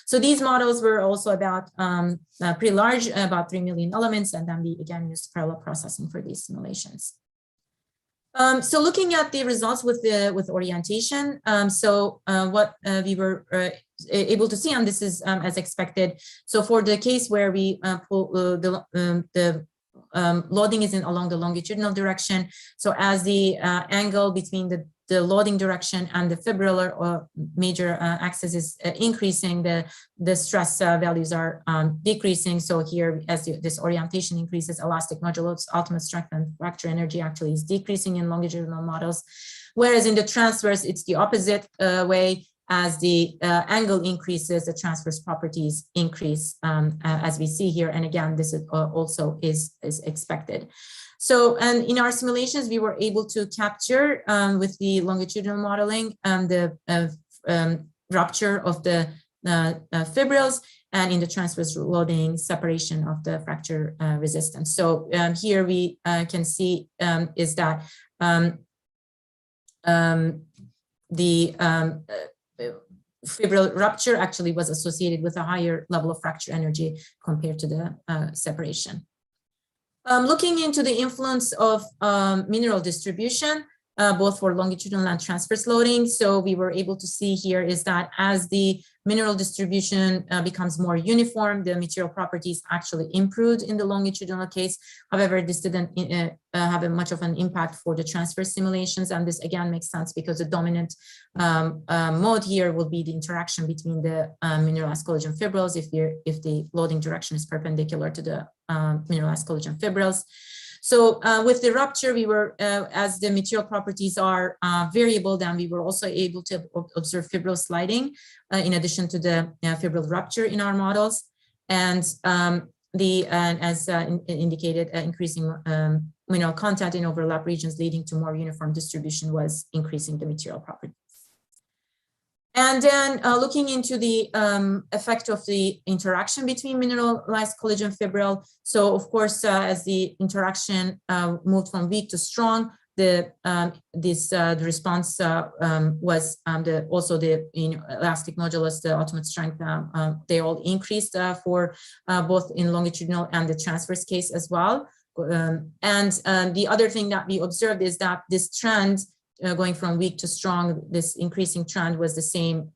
So these models were also about pretty large, about 3 million elements, and then we again used parallel processing for these simulations. So looking at the results with orientation, what we were able to see, and this is as expected. So for the case where we pull the loading is along the longitudinal direction, so as the angle between the loading direction and the fibrillar or major axis is increasing, the stress values are decreasing. So here, as this orientation increases, elastic modulus, ultimate strength and fracture energy actually is decreasing in longitudinal models. Whereas in the transverse, it's the opposite way. As the angle increases, the transverse properties increase, as we see here. And again, this is also is expected. So, and in our simulations, we were able to capture with the longitudinal modeling the rupture of the fibrils, and in the transverse loading, separation of the fracture resistance. So here we can see is that the fibril rupture actually was associated with a higher level of fracture energy compared to the separation. Looking into the influence of mineral distribution, both for longitudinal and transverse loading. So we were able to see here is that as the mineral distribution becomes more uniform, the material properties actually improved in the longitudinal case. However, this didn't have much of an impact for the transverse simulations. And this again makes sense because the dominant mode here will be the interaction between the mineralized collagen fibrils if the loading direction is perpendicular to the mineralized collagen fibrils. So with the rupture, we were, as the material properties are variable, then we were also able to observe fibril sliding in addition to the fibril rupture in our models. And as indicated, increasing mineral content in overlap regions leading to more uniform distribution was increasing the material properties. And then looking into the effect of the interaction between mineralized collagen fibril. So of course, as the interaction moved from weak to strong, the response was also the elastic modulus, the ultimate strength, they all increased for both in longitudinal and the transverse case as well. And the other thing that we observed is that this trend going from weak to strong, this increasing trend was the same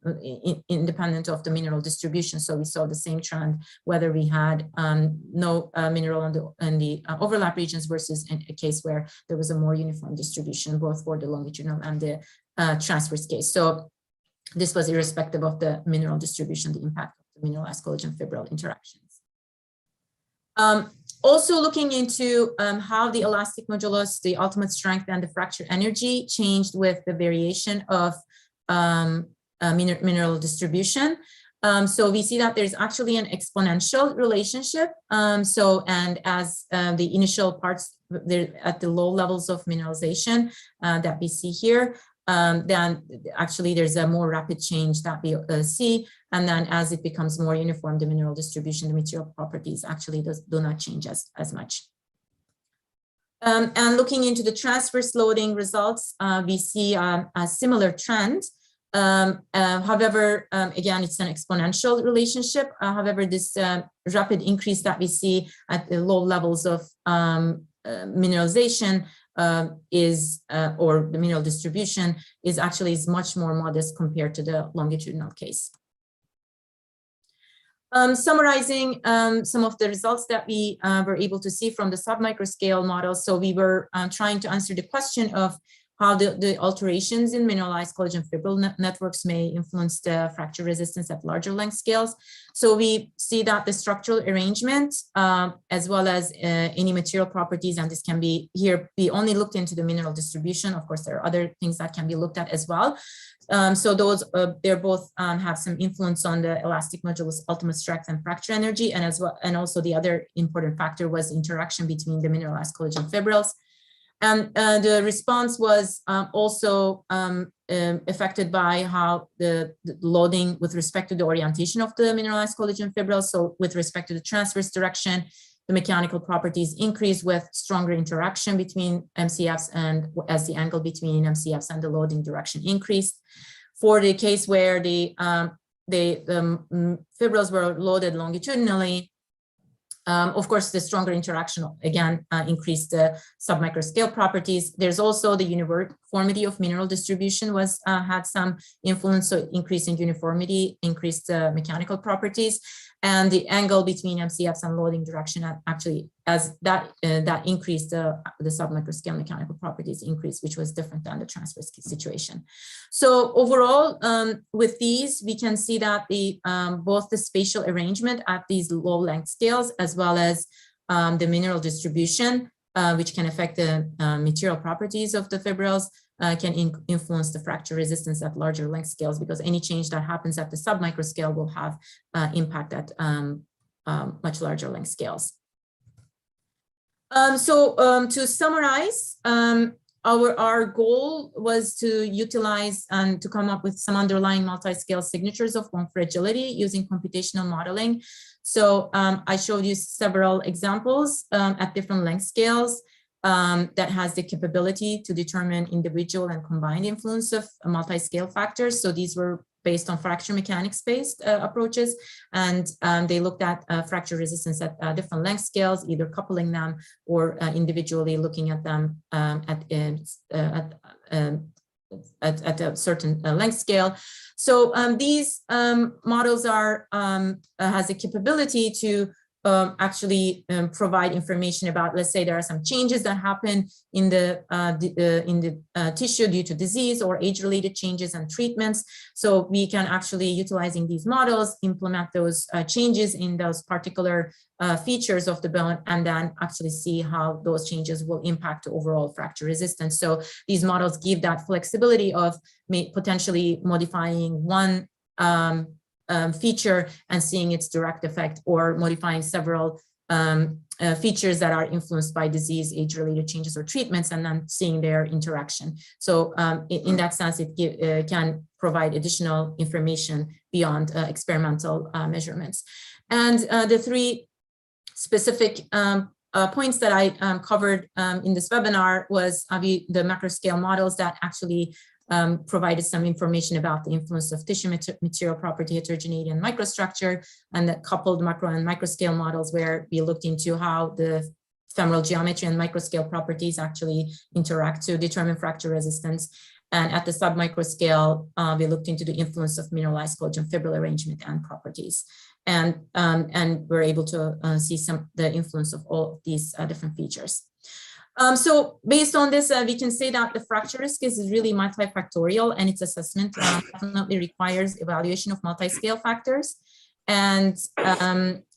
independent of the mineral distribution. So we saw the same trend whether we had no mineral in the overlap regions versus in a case where there was a more uniform distribution, both for the longitudinal and the transverse case. So this was irrespective of the mineral distribution, the impact of the mineralized collagen fibril interactions. Also looking into how the elastic modulus, the ultimate strength, and the fracture energy changed with the variation of mineral distribution. So we see that there's actually an exponential relationship. And as the initial parts at the low levels of mineralization that we see here, then actually there's a more rapid change that we see. And then as it becomes more uniform, the mineral distribution, the material properties actually do not change as much. And looking into the transverse loading results, we see a similar trend. However, again, it's an exponential relationship. However, this rapid increase that we see at the low levels of mineralization or the mineral distribution is much more modest compared to the longitudinal case. Summarizing some of the results that we were able to see from the submicroscale model. So we were trying to answer the question of how the alterations in mineralized collagen fibril networks may influence the fracture resistance at larger length scales. So we see that the structural arrangement, as well as any material properties, and this can be here, we only looked into the mineral distribution. Of course, there are other things that can be looked at as well. So those, they're both have some influence on the elastic modulus, ultimate strength, and fracture energy. And as well, and also the other important factor was interaction between the mineralized collagen fibrils. And the response was also affected by how the loading with respect to the orientation of the mineralized collagen fibrils. So with respect to the transverse direction, the mechanical properties increase with stronger interaction between MCFs, and as the angle between MCFs and the loading direction increased. For the case where the fibrils were loaded longitudinally, of course, the stronger interaction again increased the submicroscale properties. There's also the uniformity of mineral distribution had some influence. So increasing uniformity increased the mechanical properties, and the angle between MCFs and loading direction actually, as that increased the submicroscale mechanical properties increased, which was different than the transverse situation. So overall, with these, we can see that both the spatial arrangement at these low length scales, as well as the mineral distribution, which can affect the material properties of the fibrils, can influence the fracture resistance at larger length scales, because any change that happens at the submicroscale will have impact at much larger length scales. To summarize, our goal was to utilize and to come up with some underlying multi-scale signatures of bone fragility using computational modeling. So I showed you several examples at different length scales that has the capability to determine individual and combined influence of multi-scale factors. So these were based on fracture mechanics-based approaches, and they looked at fracture resistance at different length scales, either coupling them or individually looking at them at a certain length scale. So these models are has the capability to actually provide information about, let's say there are some changes that happen in the tissue due to disease or age-related changes and treatments. So we can actually, utilizing these models, implement those changes in those particular features of the bone, and then actually see how those changes will impact overall fracture resistance. So these models give that flexibility of potentially modifying one feature and seeing its direct effect, or modifying several features that are influenced by disease, age-related changes, or treatments, and then seeing their interaction. So in that sense, it can provide additional information beyond experimental measurements. And the three specific points that I covered in this webinar was the macroscale models that actually provided some information about the influence of tissue material property, heterogeneity, and microstructure, and the coupled macro and microscale models where we looked into how the femoral geometry and microscale properties actually interact to determine fracture resistance. And at the submicroscale, we looked into the influence of mineralized collagen fibril arrangement and properties. And we're able to see the influence of all of these different features. So based on this, we can say that the fracture risk is really multifactorial, and its assessment definitely requires evaluation of multi-scale factors. And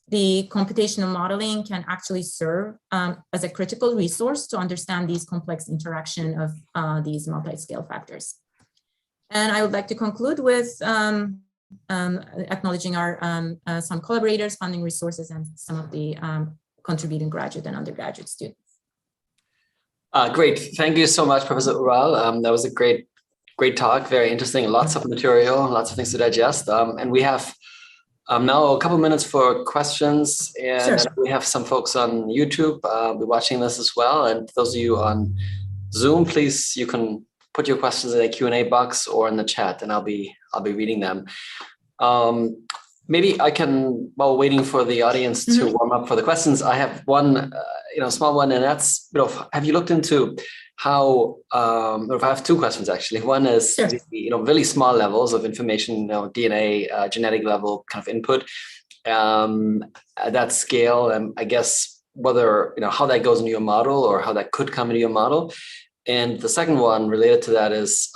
the computational modeling can actually serve as a critical resource to understand these complex interaction of these multi-scale factors. And I would like to conclude with acknowledging our some collaborators, funding resources, and some of the contributing graduate and undergraduate students. Great. Thank you so much, Professor Ural. That was a great talk. Very interesting. Lots of material, lots of things to digest. And we have now a couple minutes for questions. And Sure. we have some folks on YouTube be watching this as well. And those of you on Zoom, please, you can put your questions in the Q&A box or in the chat, and I'll be reading them. Maybe I can, while waiting for the audience to warm up for the questions, I have one, small one, and that's, have you looked into how, or if I have two questions actually. One is, sure, really small levels of information, DNA, genetic level kind of input at that scale, and I guess whether, how that goes into your model or how that could come into your model. And the second one related to that is,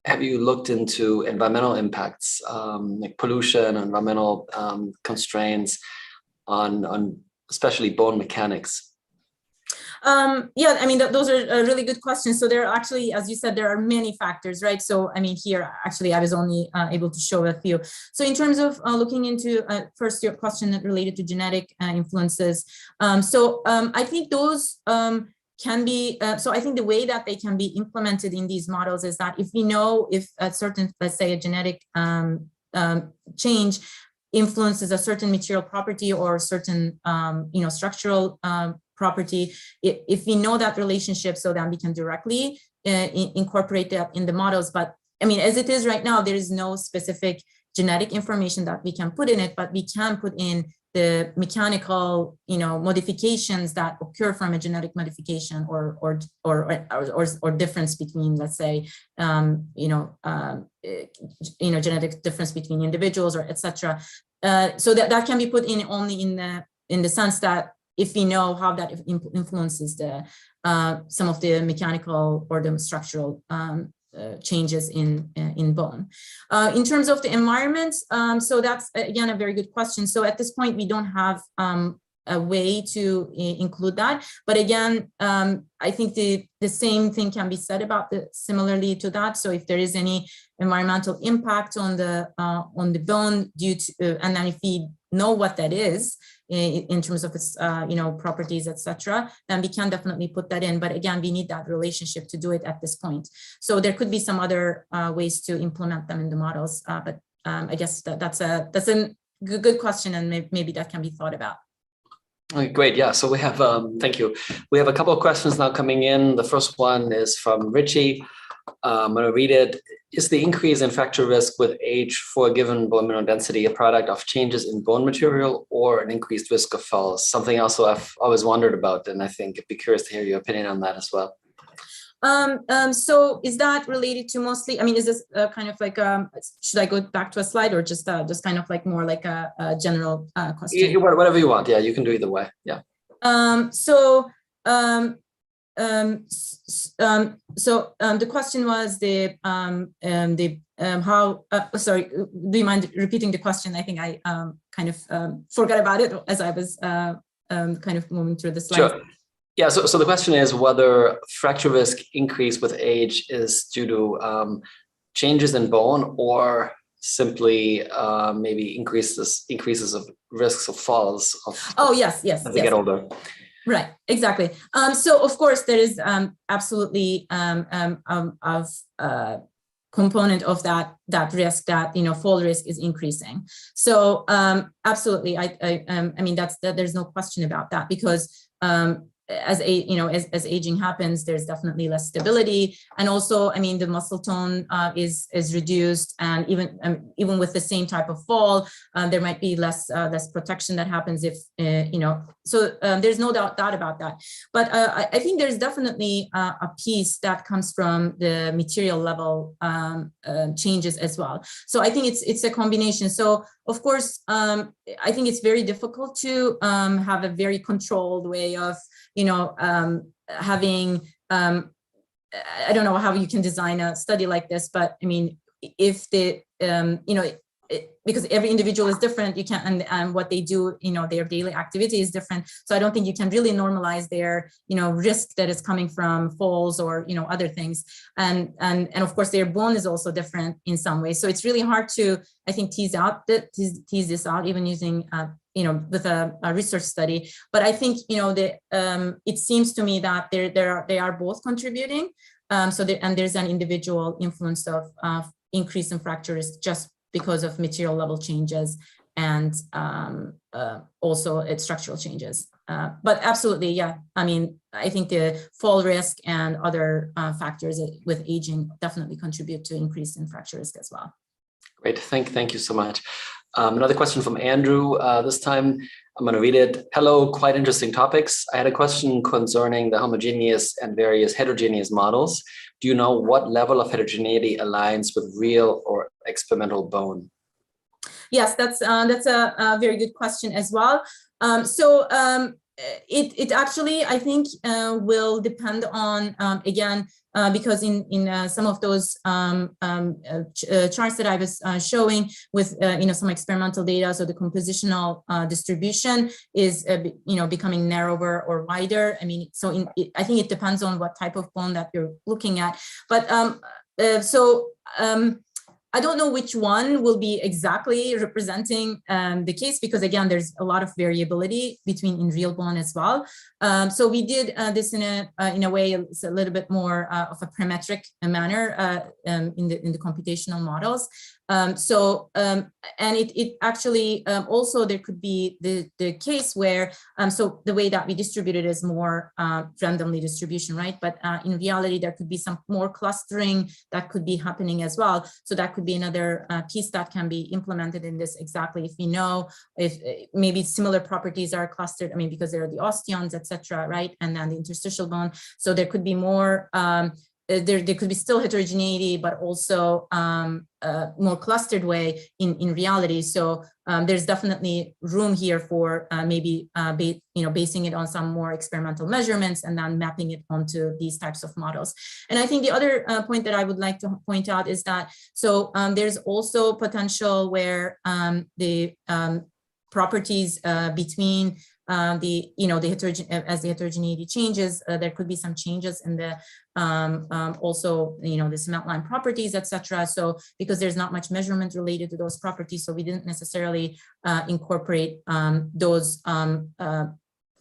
have you looked into environmental impacts, like pollution, environmental constraints on especially bone mechanics? Yeah, I mean, those are really good questions. So there are actually, as you said, there are many factors, right? So, I mean, here, actually, I was only able to show a few. So in terms of looking into first your question that related to genetic influences. I think those can be, so I think the way that they can be implemented in these models is that if we know if a certain, let's say a genetic change influences a certain material property or certain, structural property, if we know that relationship, so then we can directly incorporate that in the models. But I mean, as it is right now, there is no specific genetic information that we can put in it, but we can put in the mechanical, modifications that occur from a genetic modification or difference between, let's say, genetic difference between individuals or etc. So that can be put in only in the sense that if we know how that influences the some of the mechanical or the structural changes in bone. In terms of the environment, so that's again a very good question. So at this point, we don't have a way to include that. But again, I think the same thing can be said about similarly to that. So if there is any environmental impact on the bone due to, and then if we know what that is, in terms of its, properties, etc., then we can definitely put that in. But again, we need that relationship to do it at this point. So there could be some other ways to implement them in the models. But I guess that's a good question, and maybe that can be thought about. Great. Yeah. So we have, thank you. We have a couple of questions now coming in. The first one is from Richie. I'm going to read it. Is the increase in fracture risk with age for a given bone mineral density a product of changes in bone material or an increased risk of falls? Something also I've always wondered about, and I think I'd be curious to hear your opinion on that as well. So is that related to mostly, I mean, is this kind of like, should I go back to a slide, or just kind of like more like a general question? Whatever you want. Yeah, you can do either way. Yeah. The question was sorry, do you mind repeating the question? I think I kind of forgot about it as I was kind of moving through the slides. Sure. Yeah, so the question is whether fracture risk increase with age is due to changes in bone, or simply maybe increases of risks of falls. Yes, as they get older. Right, exactly. So of course there is absolutely component of that risk, that fall risk is increasing. So absolutely, I mean there's no question about that, because as aging happens, there's definitely less stability, and also, I mean, the muscle tone is reduced, and even with the same type of fall, there might be less protection that happens if So there's no doubt about that. But I think there's definitely a piece that comes from the material level changes as well. So I think it's a combination. So of course, I think it's very difficult to have a very controlled way of having, I don't know how you can design a study like this, but I mean, if the, because every individual is different, you can't, and what they do, their daily activity is different. So I don't think you can really normalize their, risk that is coming from falls or, other things. And of course, their bone is also different in some ways. So it's really hard to, I think, tease this out, even using, with a research study. But I think, it seems to me that they are both contributing. And there's an individual influence of increase in fracture risk just because of material level changes, and also its structural changes. But absolutely, yeah. I mean, I think the fall risk and other factors with aging definitely contribute to increase in fracture risk as well. Great, thank you so much. Another question from Andrew. This time I'm going to read it. Hello, quite interesting topics. I had a question concerning the homogeneous and various heterogeneous models. Do you know what level of heterogeneity aligns with real or experimental bone? Yes, that's a very good question as well. It actually, I think, will depend on, again, because in some of those charts that I was showing with, some experimental data, so the compositional distribution is, becoming narrower or wider. I mean, so I think it depends on what type of bone that you're looking at. But I don't know which one will be exactly representing the case, because again, there's a lot of variability in real bone as well. So we did this in a way, it's a little bit more of a parametric manner in the computational models. And it actually also there could be the case where so the way that we distribute it is more randomly distribution, right? But in reality, there could be some more clustering that could be happening as well. So that could be another piece that can be implemented in this, exactly if we know if maybe similar properties are clustered. I mean, because there are the Osteons, etc., right? And then the interstitial bone. So there could be more. There could be still heterogeneity, but also more clustered way in reality. So there's definitely room here for maybe basing it on some more experimental measurements and then mapping it onto these types of models. And I think the other point that I would like to point out is that there's also potential where the properties between as the heterogeneity changes, there could be some changes in the also, the cement line properties, etc. So because there's not much measurement related to those properties, so we didn't necessarily incorporate those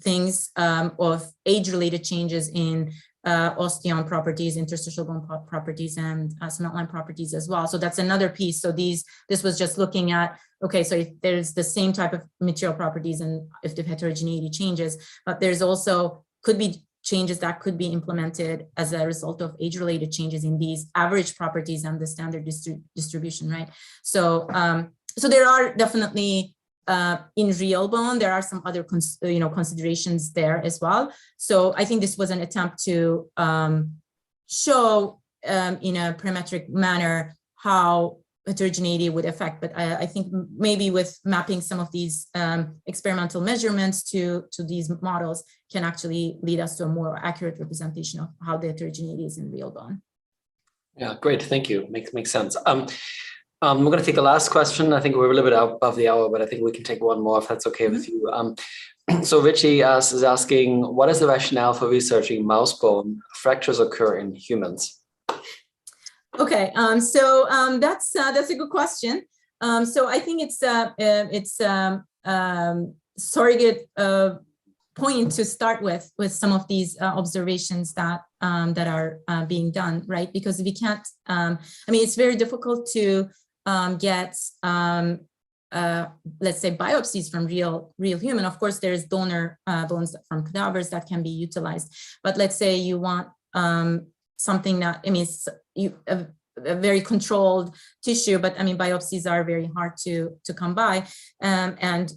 things of age-related changes in osteon properties, interstitial bone properties, and cement line properties as well. So that's another piece. So this was just looking at, okay, so if there's the same type of material properties and if the heterogeneity changes, but there's also could be changes that could be implemented as a result of age-related changes in these average properties and the standard distribution, right? So, so there are definitely in real bone, there are some other considerations there as well. So I think this was an attempt to show in a parametric manner how heterogeneity would affect, but I think maybe with mapping some of these experimental measurements to these models can actually lead us to a more accurate representation of how the heterogeneity is in real bone. Yeah, great, thank you. Makes sense. We're going to take the last question. I think we're a little bit above the hour, but I think we can take one more if that's okay with you. So Richie is asking, what is the rationale for researching mouse bone fractures occur in humans? Okay, so that's a good question. So I think it's surrogate point to start with some of these observations that are being done, right? Because we can't. I mean, it's very difficult to get let's say biopsies from real human. Of course, there's donor bones from cadavers that can be utilized, but let's say you want something that, I mean, a very controlled tissue, but I mean, biopsies are very hard to come by, and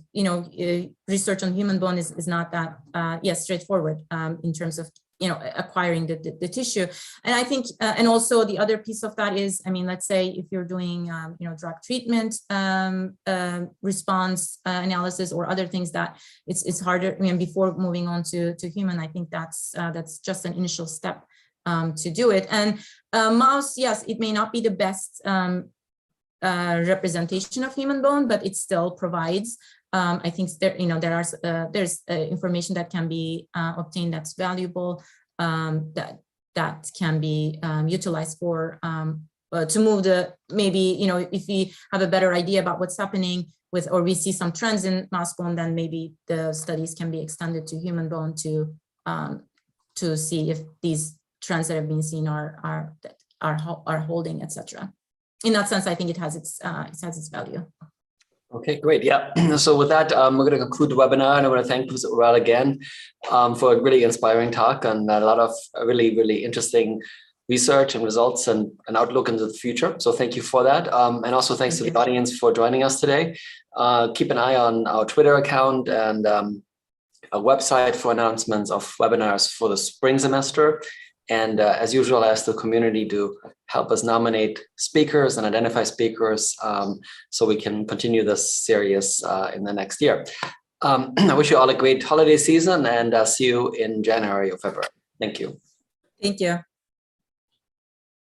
research on human bone is not that straightforward in terms of acquiring the tissue. And I think and also the other piece of that is, I mean, let's say if you're doing drug treatment response analysis or other things that it's harder. I mean, before moving on to human, I think that's just an initial step to do it. And mouse, yes, it may not be the best representation of human bone, but it still provides. I think there's information that can be obtained that's valuable, that can be utilized for to move maybe if we have a better idea about what's happening with, or we see some trends in mouse bone, then maybe the studies can be extended to human bone to see if these trends that have been seen are holding, etc. In that sense, I think it has its value. Okay, great. Yeah. So with that, we're going to conclude the webinar, and I want to thank Professor Ural again for a really inspiring talk and a lot of really, really interesting research and results and an outlook into the future. So thank you for that. And also thanks to the audience for joining us today. Keep an eye on our Twitter account and a website for announcements of webinars for the spring semester. And as usual, I ask the community to help us nominate speakers and identify speakers so we can continue this series in the next year. I wish you all a great holiday season, and see you in January or February. Thank you. Thank you.